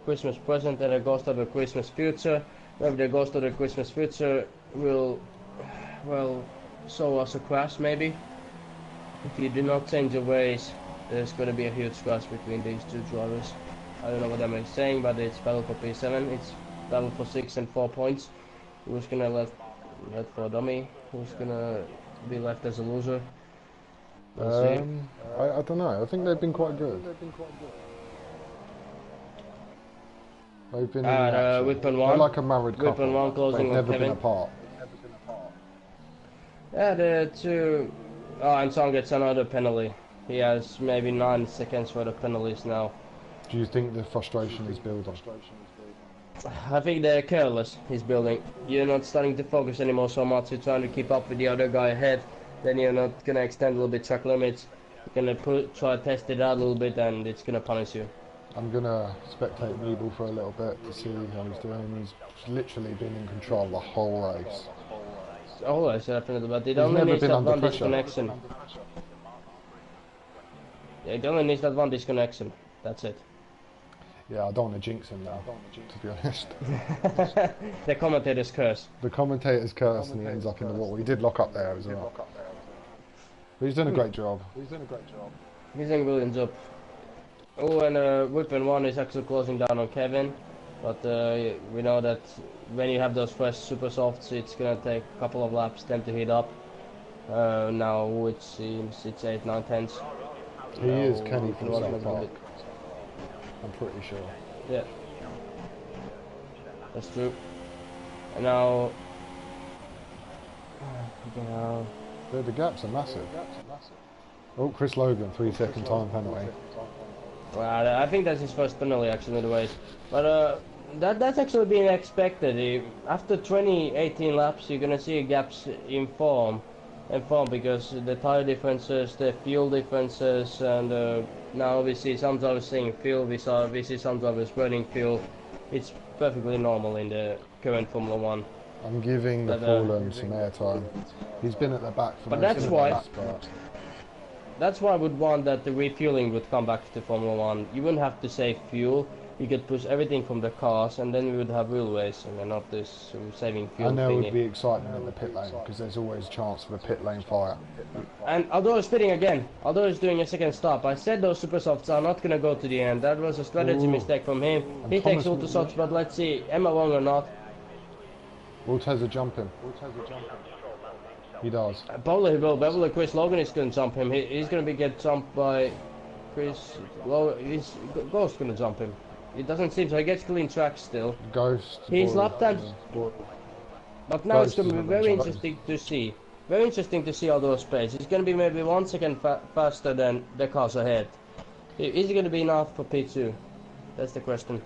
Christmas present, and a ghost of the Christmas future. Maybe the ghost of the Christmas future will, well, show us a crash maybe. If you do not change your ways, there's going to be a huge crash between these two drivers. I don't know what I'm saying, but it's battle for P7. It's battle for 6 and 4 points. Who's gonna let for a dummy? Who's gonna be left as a loser? We'll see. I don't know. I think they've been quite good. They've been in the action. Whip and They're one. like a married Whip couple. and one closing They've on never Kevin. been apart. Yeah, the two. Oh, and Son gets another penalty. He has maybe 9 seconds for the penalties now. Do you think the frustration is building? I think they're careless, he's building. You're not starting to focus anymore so much. You're trying to keep up with the other guy ahead. Then you're not gonna extend a little bit track limits. You're gonna try to test it out a little bit, and it's gonna punish you. I'm gonna spectate Meeble for a little bit to see how he's doing. He's literally been in control the whole race. Oh, I said definitely, but it He's only never needs been that under one pressure. disconnection. Yeah, it only needs that one disconnection. That's it. Yeah, I don't want to jinx him now, to be honest. The commentator's curse. The commentator's curse and he ends up in the water. He did lock up there as well. But he's done a great job. Missing Williams up. Oh, and Whipping 1 is actually closing down on Kevin. But we know that when you have those fresh super softs, it's gonna take a couple of laps them to heat up. Now it seems it's 8, 9, 10s. He is Kenny from South Park. I'm pretty sure. Yeah. That's true. And now... The gaps are massive. Oh, Chris Logan, 3-second time penalty. Well, I think that's his first penalty actually in the race. But that's actually being expected. After 18 laps, you're gonna see gaps in form, because the tire differences, the fuel differences, and now we see some drivers saying fuel. We see some drivers burning fuel. It's perfectly normal in the current Formula One. I'm giving the Fallen some airtime. He's been at the back for but most that's of the why. race, but That's why I would want that the refueling would come back to Formula One. You wouldn't have to save fuel. You could push everything from the cars, and then we would have real racing and not this saving fuel. and there thingy. would be excitement in the pit lane because there's always a chance of a pit lane fire. And although it's fitting again, although he's doing a second stop, I said those super softs are not gonna go to the end. That was a strategy mistake from him. And He takes Thomas ultra softs, but let's see, am I wrong or not? Will Tezza jump him? He does. Probably he will. Probably Chris Logan is gonna jump him. He's gonna get jumped by Chris. Ghost gonna jump him. It doesn't seem so. He gets clean tracks still. Ghost. His lap times. But now it's Ghost going to be is very gonna jump. interesting to see. Very interesting to see all those speeds. It's going to be maybe 1 second faster than the cars ahead. Is it going to be enough for P2? That's the question.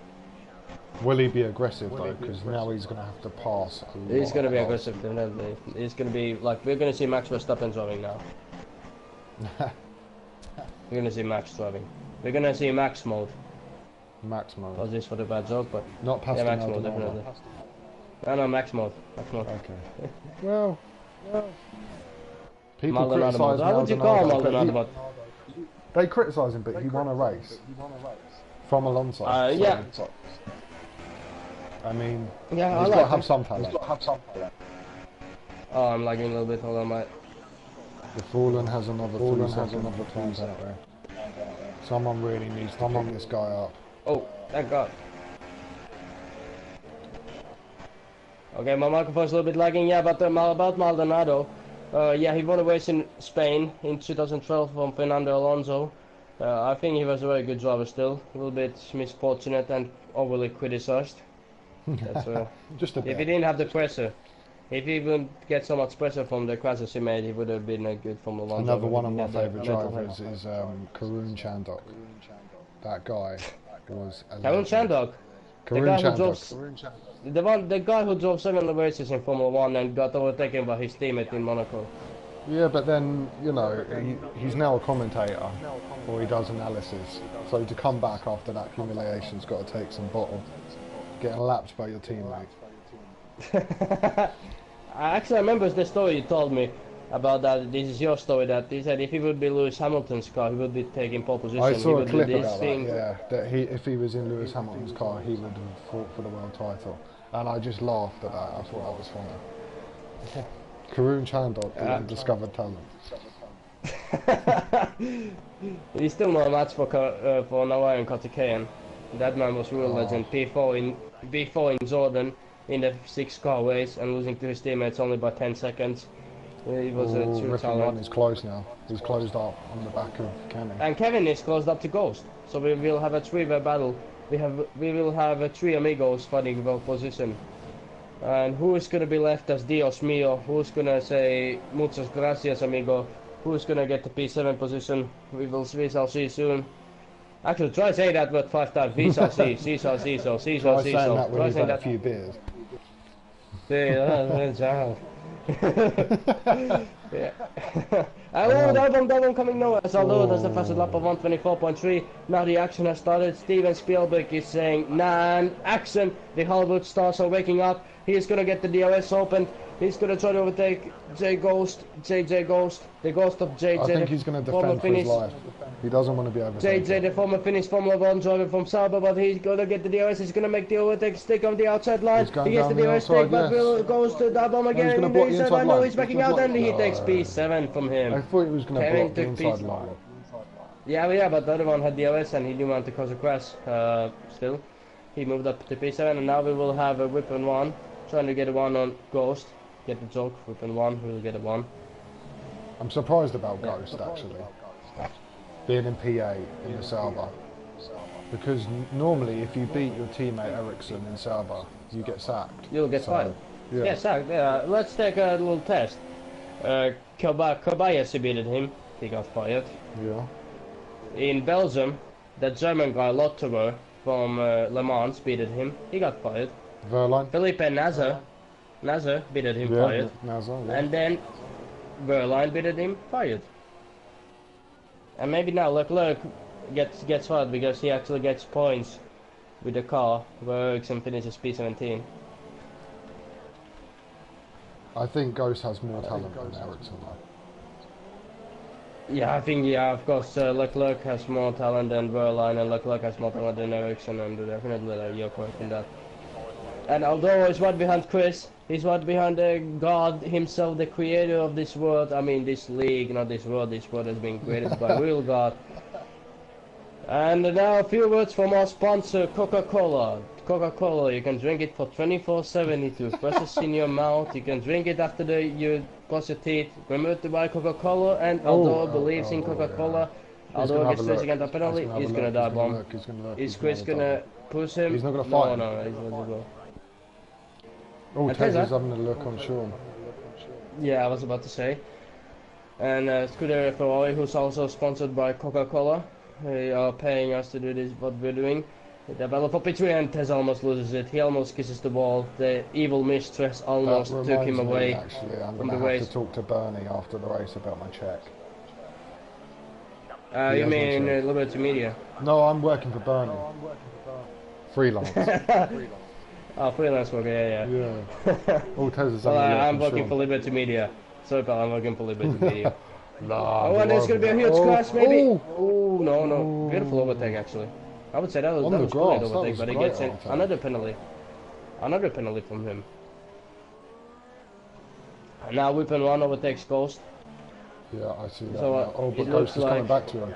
Will he be aggressive though? Because now he's going to have to pass. He's going to be aggressive, definitely. He's going to be like, we're going to see Max Verstappen driving now. We're going to see Max driving. We're going to see Max mode. Max mode. Was this for the bad joke? But Not past yeah, Max mode, definitely. No, Max mode. Max mode. Okay. Well. People Maldonado mode. criticise How would you call Maldonado mode? They criticise him, but he won a race from Alonso. Yeah. I mean, Yeah, he's I got to like have some talent. Oh, I'm lagging a little bit. Hold on, mate. The Fallen has another 3 seconds of time penalty. Someone really needs to pick this guy up. Oh, thank God. Okay, my microphone's a little bit lagging, yeah, but about Maldonado. Yeah, he won a race in Spain in 2012 from Fernando Alonso. I think he was a very good driver still. A little bit misfortunate and overly criticized. That's, Just a if he bit. didn't have the pressure, if he wouldn't get so much pressure from the crashes he made, he would have been a good Formula One Another driver. one of my He had favourite the mental drivers health. is Karun Chandok. That guy was a Karun legend. Chandok. Karun guy who Chandok. The guy who drove 7 races in Formula 1 and got overtaken by his teammate in Monaco. Yeah, but then, you know, he's now a commentator, or he does analysis. So to come back after that humiliation's got to take some bottle. Getting lapped by your teammate. I remember the story you told me about that. This is your story, that he said if he would be Lewis Hamilton's car, he would be taking pole position. I saw he a clip do this about thing. that, yeah. That if he was in Lewis Hamilton's car, he would have fought for the world title. And I just laughed at that. I thought that was funny. Karun Chandok, the undiscovered talent. He's still not a match for Narayan Karthikeyan. That man was real legend. P4 in Jordan in the 6-car race and losing to his teammates only by 10 seconds. He was a true Riffin talent. 1 is closed now. He's closed up on the back of Kenny. And Kevin is closed up to Ghost. So we will have a 3-way battle. We will have 3 amigos fighting for position. And who is gonna be left as Dios mío? Who's gonna say muchas gracias, amigo? Who's gonna get the P7 position? We shall see soon. Actually, try say that word 5 times. We shall see. See shall see so. See shall Try see saying so. that when Try you've saying had a that. few beers. Yeah. Hello, Dalbom coming nowhere. Although that's the first lap of 124.3. Now the action has started. Steven Spielberg is saying, action. The Hollywood stars are waking up. He is gonna get the DRS open. He's gonna try to overtake JJ Ghost, the ghost of JJ. I think he's going to defend for his life. He doesn't want to be overtaken. JJ, the former Finnish Formula 1 driver from Sauber, but he's gonna get the DRS. He's gonna make the overtake stick on the outside line. He's going He gets the down the DRS outside, stick, but yes. Will goes to Dalbom again. he's gonna in block the the inside inside line. No, line. he's backing He's out, blocked- and he No. takes P7 from him. I thought he was going to Kevin block the took inside P7. line. Yeah, but the other one had DRS and he didn't want to cause a crash. Still, he moved up to P7, and now we will have a Weapon 1 trying to get a 1 on Ghost. Get the joke, Weapon 1, we'll get a 1. I'm surprised about Ghost actually, being in P8 in the Sauber. Because normally if you beat your teammate Ericsson in Sauber, you get sacked. You'll get fired. Yeah. Yeah, sacked. Yeah. Let's take a little test. Kobayashi beat him. He got fired. Yeah. In Belgium, that German guy Lotterer from Le Mans beat him. He got fired. Verline. Felipe Nasser beat him, fired. Nasser, yeah. And then Verline beat him, fired. And maybe now Leclerc gets fired because he actually gets points with the car where Ericsson finishes P17. I think Ghost has more talent than Ericsson though. Yeah, I think, of course, Leclerc has more talent than Verline, and Leclerc has more talent than Ericsson, and definitely you're correct in that. And although he's right behind Chris, he's right behind the God himself, the creator of this world. I mean, this league, not this world. This world has been created by real God. And now a few words from our sponsor, Coca-Cola. Coca-Cola, you can drink it for 24/7. It presses in your mouth. You can drink it after you brush your teeth. Remember to buy Coca-Cola, and although believes in Coca-Cola, although he gets 3 seconds penalty, he's gonna die bomb. Is Chris gonna push him? He's not gonna fight. No, he's gonna go. Oh, Tesla's having a look on Sean. Yeah, I was about to say. And Scuderia Ferrari, who's also sponsored by Coca-Cola, they are paying us to do this, what we're doing. They develop up P3 and Tez almost loses it. He almost kisses the ball. The evil mistress almost took him away. Actually, I'm going to have to talk to Bernie after the race about my check. You mean Liberty Media? No, I'm working for Bernie. Freelance. Oh, freelance worker, yeah. All Tez is I'm working for Liberty Media. Sorry, pal, I'm working for Liberty Media. Nah, oh, and there's going to be a huge crash, maybe. Oh, no. Beautiful overtake, actually. I would say that was brilliant overtake, but he gets another penalty. Another penalty from him. And now Weapon 1 overtakes Ghost. Yeah, I see that. So, oh, but Ghost is coming back to him.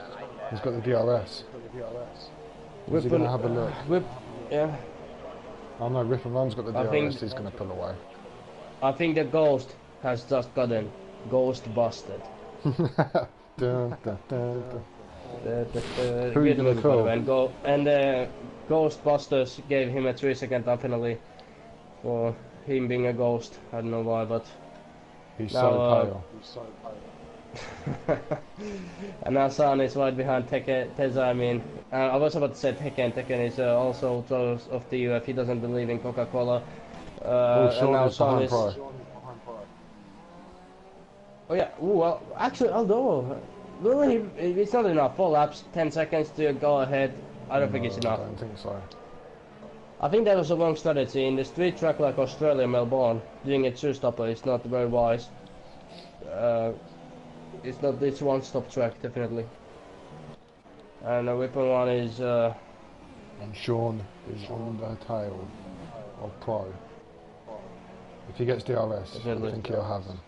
He's got the DRS. Is he going to have a look? Yeah. Oh no, Riff and Run's got the DRS, he's going to pull away. I think the Ghost has just gotten Ghost busted. Dun, dun, dun, dun. Who are you going to call? And Ghostbusters gave him a 3-second penalty for him being a ghost. I don't know why, but he's so pale. And now San is right behind Teza. I mean, I was about to say Tekken. Tekken is also throws of the UF. He doesn't believe in Coca-Cola. And now San is. Oh yeah. Ooh, well, actually, although. Really, it's not enough. 4 laps, 10 seconds to go ahead. I don't think it's enough. I don't think so. I think that was a wrong strategy. In the street track like Australia, Melbourne, doing a 2-stopper is not very wise. It's one-stop track, definitely. And Weapon 1 is... And Sean is on the tail of Pro. If he gets DRS, definitely. I think he'll have him.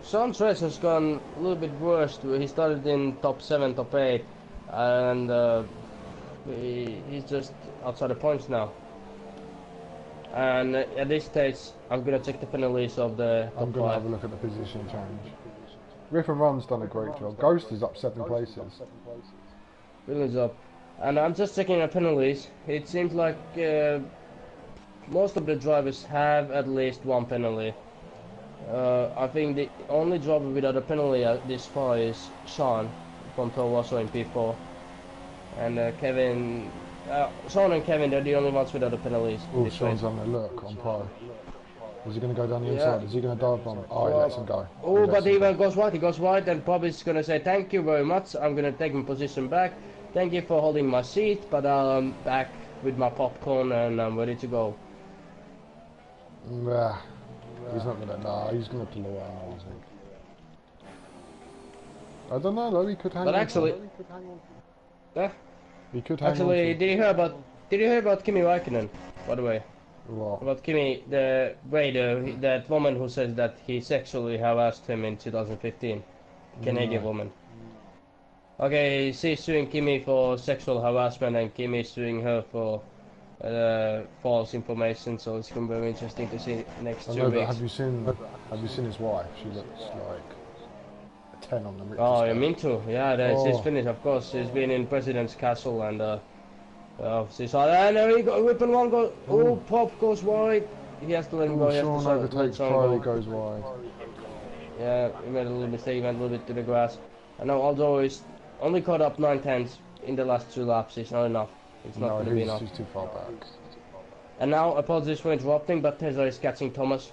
Sean's race has gone a little bit worse. He started in top 7, top 8, and he's just outside the points now. And at this stage, I'm gonna check the penalties of the top 5. I'm gonna have a look at the position change. Riff and Run's done a great job. Ghost is up 7 places. Brilliant job. And I'm just checking the penalties. It seems like most of the drivers have at least 1 penalty. I think the only driver without a penalty this far is Sean from Toro Rosso in P4. And Kevin, Sean and Kevin, they're the only ones without the penalties. Oh, Sean's on the look on Pro. Is he going to go down the inside? Is he going to dive bomb? Oh, he lets him go. Oh, but he goes wide. He goes wide, and probably is going to say, "Thank you very much. I'm going to take my position back. Thank you for holding my seat, but I'm back with my popcorn and I'm ready to go." Nah. He's not gonna. Nah, he's gonna pull away. I think. I don't know though. He could hang. But actually, yeah. He could hang. Actually, did you hear about Kimi Räikkönen? By the way. What? About Kimi, that woman who says that he sexually harassed him in 2015. Canadian No. woman. Okay, she's suing Kimi for sexual harassment and Kimi is suing her for false information, so it's gonna be very interesting to see next I two know, but weeks. have you seen his wife? She looks like a 10 on the Richter Oh, yeah, scale. me too. Yeah, she's Oh, finished, of course. She's been in President's Castle and she's like, I know he got a whip and one go. Oh, oh, Pop goes wide. He has to let him oh, go. He has to Sean let overtakes Sean Pro, he go. goes wide. Yeah, he made a little mistake. He went a little bit to the grass. And now Aldo is only caught up 9 tenths in the last 2 laps. It's not enough. It's not No, going to be enough. he's too far back. And now, apologies for interrupting, but Tesla is catching Thomas.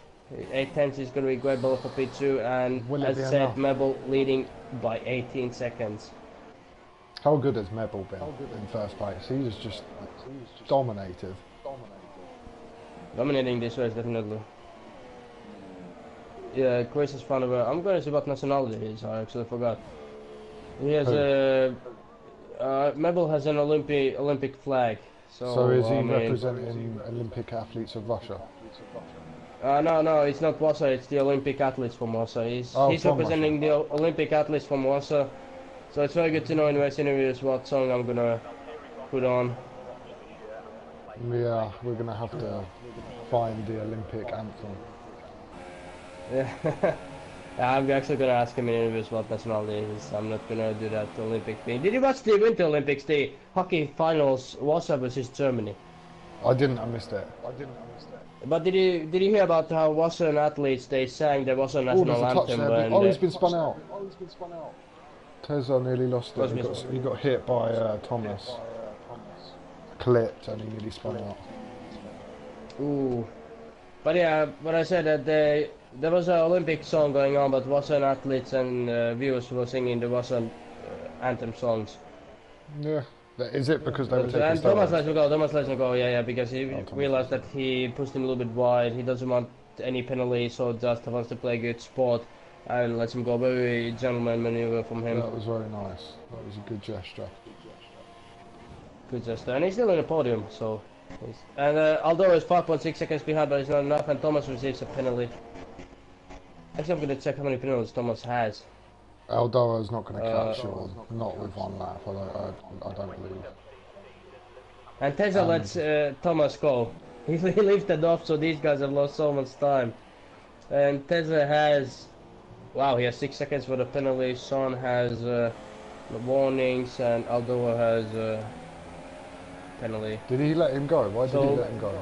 8 tenths is going to be great ball for P2, and Will it as be said, enough? Mebel leading by 18 seconds. How good has Mebel been in first place? He's just dominated. Dominating this race, definitely. Yeah, Chris has found a... I'm going to see what nationality he is, I actually forgot. He has a... Mebel has an Olympic flag. So is he I mean, representing Olympic athletes of Russia? no, it's not Russia, it's the Olympic athletes from Russia. He's From representing Russia. the Olympic athletes from Russia. So it's very good to know in race interviews what song I'm gonna put on. Yeah, we're going to have to find the Olympic anthem. Yeah. I'm actually gonna ask him in interviews what nationality he is. I'm not gonna do that Olympic thing. Did you watch the Winter Olympics, the hockey finals, Russia versus Germany? I didn't, I missed it. But did you hear about how Russian athletes, they sang the Russian Oh, there's national a touch anthem there. when Oh, he's been spun out. Tezza nearly lost it. He got hit by Thomas. Clipped and he nearly spun out. Ooh. But yeah, but I said that there was an Olympic song going on, but Russian athletes and viewers were singing the Russian anthem songs. Yeah. Is it because they were taking And Thomas steroids? lets him go, yeah, because he realized that he pushed him a little bit wide. He doesn't want any penalties, so just wants to play good sport and lets him go. Very gentleman maneuver from him. That was very nice. That was a good gesture. Good gesture, and he's still in the podium, so. And Aldo is 5.6 seconds behind, but it's not enough, and Thomas receives a penalty. Actually, I'm going to check how many penalties Thomas has. Aldoa's not going to catch Sean, not with one lap, I don't believe. And Tezza lets Thomas go. He lifted off, so these guys have lost so much time. And Tezza has... Wow, he has 6 seconds for the penalty. Sean has warnings, and Aldoa has... penalty. Did he let him go? Why did he let him go?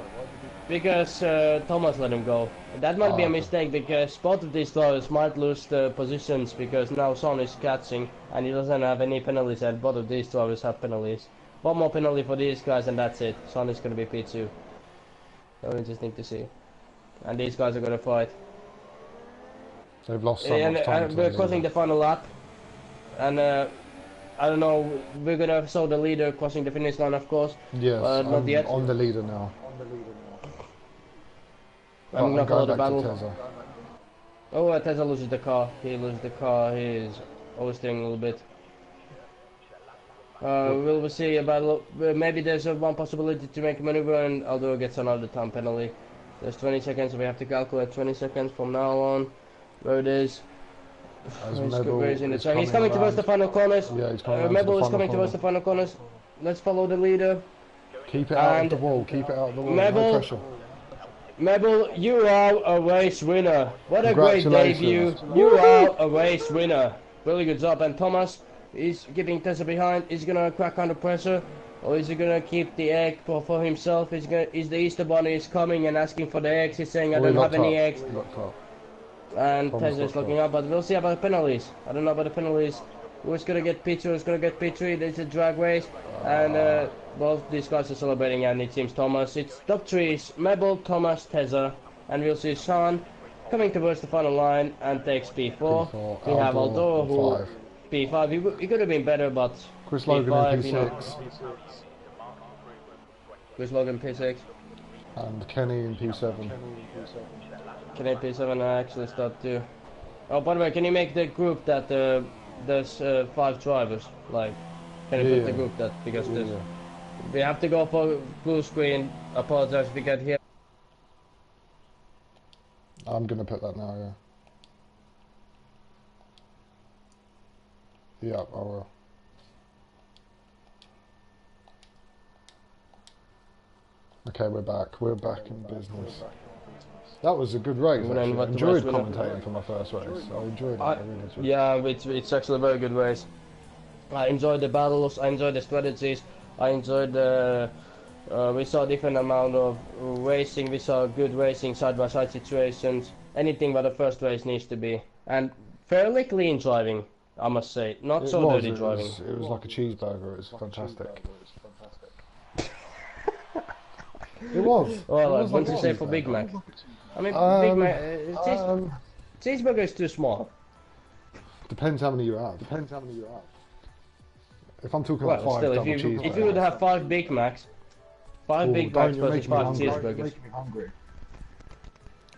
Because Thomas let him go. That might be a mistake because both of these drivers might lose the positions because now Son is catching and he doesn't have any penalties and both of these drivers have penalties. One more penalty for these guys and that's it. Son is going to be P2. Very interesting to see. And these guys are going to fight. They've lost so much time. We're crossing the final lap. And I don't know, we're going to show the leader crossing the finish line of course. Yes, not yet. on the leader now. I'm gonna follow the battle. Tezza. Oh, Tezza loses the car. He loses the car. He's oversteering a little bit. We'll see a battle. Maybe there's one possibility to make a maneuver and Aldo gets another time penalty. There's 20 seconds, so we have to calculate 20 seconds from now on. Where it is. He's coming towards the final corners. Yeah, he's coming Mebel is coming towards the final corners. Let's follow the leader. Keep it out of the wall. Keep it out of the wall. Mebel, no pressure. Mebel, you are a race winner. What a great debut. You are a race winner. Really good job. And Thomas is keeping Tessa behind. Is he going to crack under pressure? Or is he going to keep the egg for himself? Is the Easter Bunny is coming and asking for the eggs. He's saying, I don't have any eggs. And Tessa is looking up. But we'll see about the penalties. I don't know about the penalties. Who's going to get P2? Who's going to get P3? There's a drag race. And both these guys are celebrating, and it seems Thomas. It's top threes, Mebel, Thomas, Tezza, and we'll see Sean coming towards the final line and takes P4. We have Aldo who P5. He could have been better, but Chris Logan P6. You know. Chris Logan P6. And Kenny in P7. Kenny P7 I actually start too. Oh, by the way, can you make the group that there's 5 drivers? Like, can you put the group that because we have to go for blue screen. Apologize if we get here. I'm gonna put that now, Yeah, I will. Okay, we're back. We're back in business. That was a good race, We're gonna actually. I invite the race enjoyed winner. commentating for my first race. I enjoyed it. I really enjoyed it. Yeah, it's actually a very good race. I enjoyed the battles. I enjoyed the strategies. I enjoyed the. We saw different amount of racing. We saw good racing, side by side situations. Anything but the first race needs to be, and fairly clean driving, I must say. Not It so was. dirty driving. It was like a cheeseburger. It was fantastic. It was. Well, It was what like do a you say for Big cheeseburger. Mac? I mean, Big Mac. Cheeseburger is too small. Depends how many you have. If I'm talking like Well, five still, double cheeseburgers. if you would have 5 Big Macs, 5 Ooh, Big don't, Macs you're versus making me 5 hungry. cheeseburgers.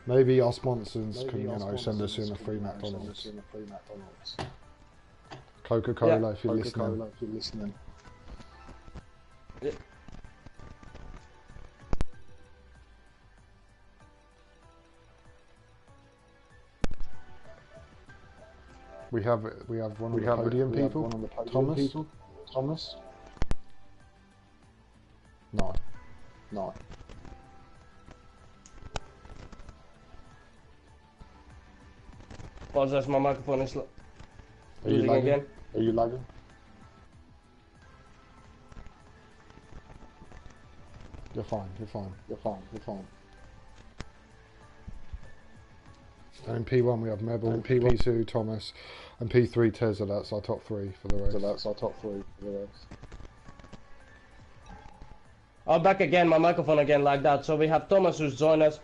Maybe our sponsors can, send us in a free McDonald's. Coca-Cola, Yeah. if you're listening. Yeah. We have one of the podium people. Thomas. No. Apologize, my microphone is Are you losing lagging? again. Are you lagging? You're fine. And in P1 we have Mebble, P2 Thomas, and P3 Tezza. That's our top three for the race. I'm back again, my microphone again like that. So we have Thomas who's joined us.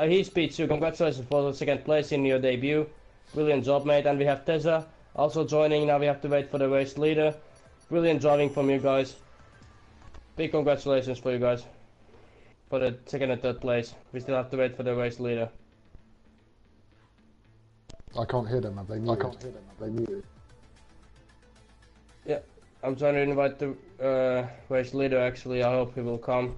He's P2. Congratulations for the second place in your debut. Brilliant job, mate. And we have Tezza also joining. Now we have to wait for the race leader. Brilliant driving from you guys. Big congratulations for you guys for the second and third place. We still have to wait for the race leader. I can't hear them. Have they muted? Yeah, I'm trying to invite the race leader actually. I hope he will come.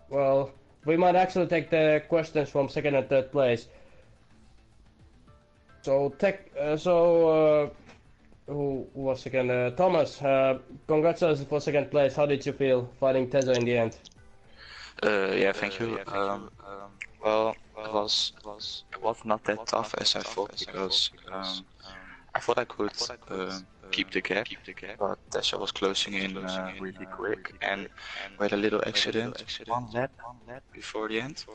Well, we might actually take the questions from second and third place. So, who was second? Thomas, congratulations for second place. How did you feel fighting Tezza in the end? Yeah, thank you. Well, it was not that tough as I thought because I thought I could keep the gap, but Tessa was closing in really quick, and we had a little accident one lap before the end.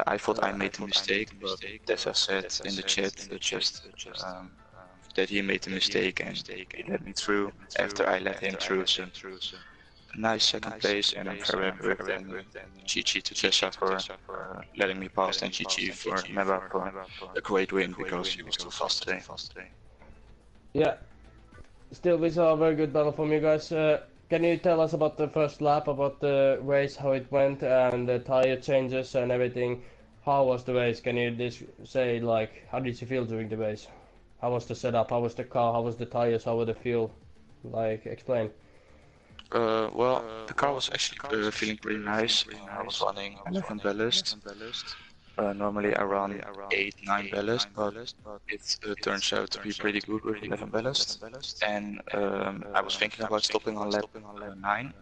I thought I made a mistake, but Tessa said in the chat that he made a mistake and he let me through after I let him through. So a nice second place, and I'm very happy with them. GG to Tessa for letting me pass, and GG for Meba for a great win because he was too fast today. Yeah, still we saw a very good battle from you guys. Can you tell us about the first lap, about the race, how it went, and the tire changes and everything? How was the race? Can you say, like, how did you feel during the race? How was the setup? How was the car? How was the tires? How was the fuel? Like, explain. Well, the car was actually feeling pretty nice. I was running 11 ballast. Normally I run 8-9 ballast, but it turns out to be pretty good with 11 ballast. And I was thinking about stopping on lap 9,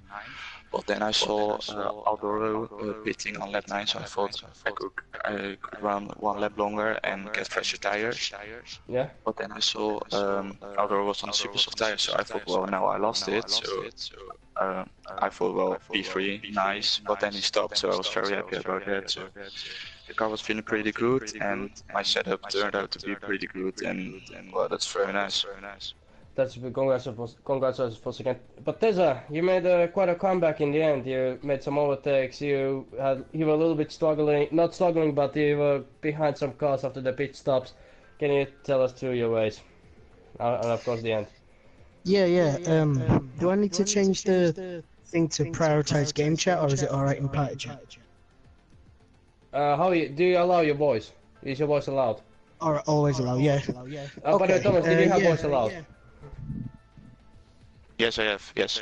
but then I saw Aldoro pitting on lap 9, so I thought I could run one lap longer and get fresher tires. Yeah. But then I saw Aldoro was on super soft tires, so I thought, well, now I lost it. So I thought, well, P3, nice. But then he stopped, so I was very happy about that. So the car was feeling pretty good, and my setup turned out to be pretty good, and well, that's very nice. That's congratulations for second. But Tezza, you made quite a comeback in the end. You made some overtakes. You were a little bit struggling, not struggling, but you were behind some cars after the pit stops. Can you tell us through your race, and of course the end? Yeah. Do I need to change the thing to prioritize game chat, or is it alright in party chat? Do you allow your voice? Is your voice allowed? Or always allow, yeah. By the way, Thomas, did you have voice allowed? Yes, I have. Yes.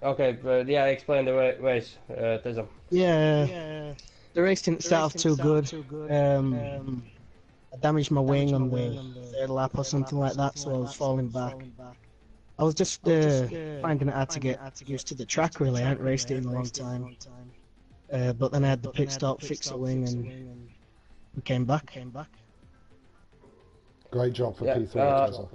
Okay, but yeah, explain the race, Tessa. Yeah. The race didn't start off too good. I damaged my wing on the third lap or something like that, so I was falling back. I was just finding it hard to get used to the track, really. I hadn't raced it in a long time. But then I had the pit stop, fixed the wing, and we came back. Great job for P3, Tessa.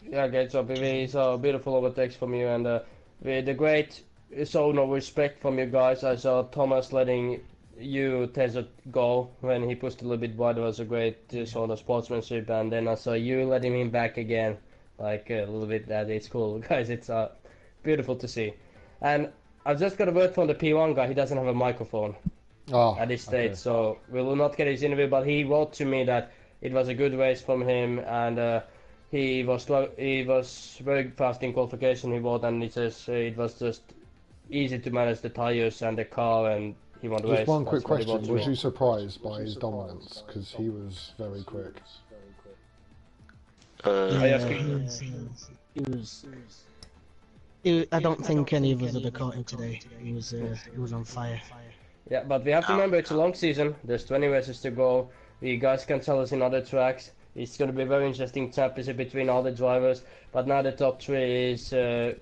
Yeah, great job. We saw beautiful overtakes from you, and with the great show of respect from you guys. I saw Thomas letting you, Tessa, go when he pushed a little bit wide. It was a great sort of sportsmanship, and then I saw you letting him back again, like a little bit. That it's cool, guys. It's beautiful to see. And I've just got a word from the P1 guy. He doesn't have a microphone at this stage, so we will not get his interview. But he wrote to me that it was a good race from him, and he was very fast in qualification. He wrote, and he says it was just easy to manage the tires and the car, and he won the race. Just one quick That's what he question: wrote to was me. you surprised by his dominance? Because he was very quick. I don't think any of us would have caught him today. He was on fire. Yeah, but we have to remember it's a long season. There's 20 races to go. You guys can tell us in other tracks. It's going to be a very interesting championship between all the drivers. But now the top three is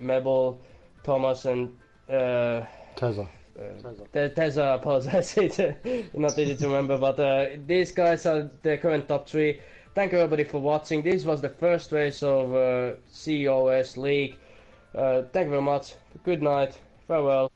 Mebel, Thomas, and Tessa. Tessa, I apologize. It's not easy to remember. But these guys are the current top three. Thank you everybody for watching. This was the first race of COS League. Thank you very much. Good night. Farewell.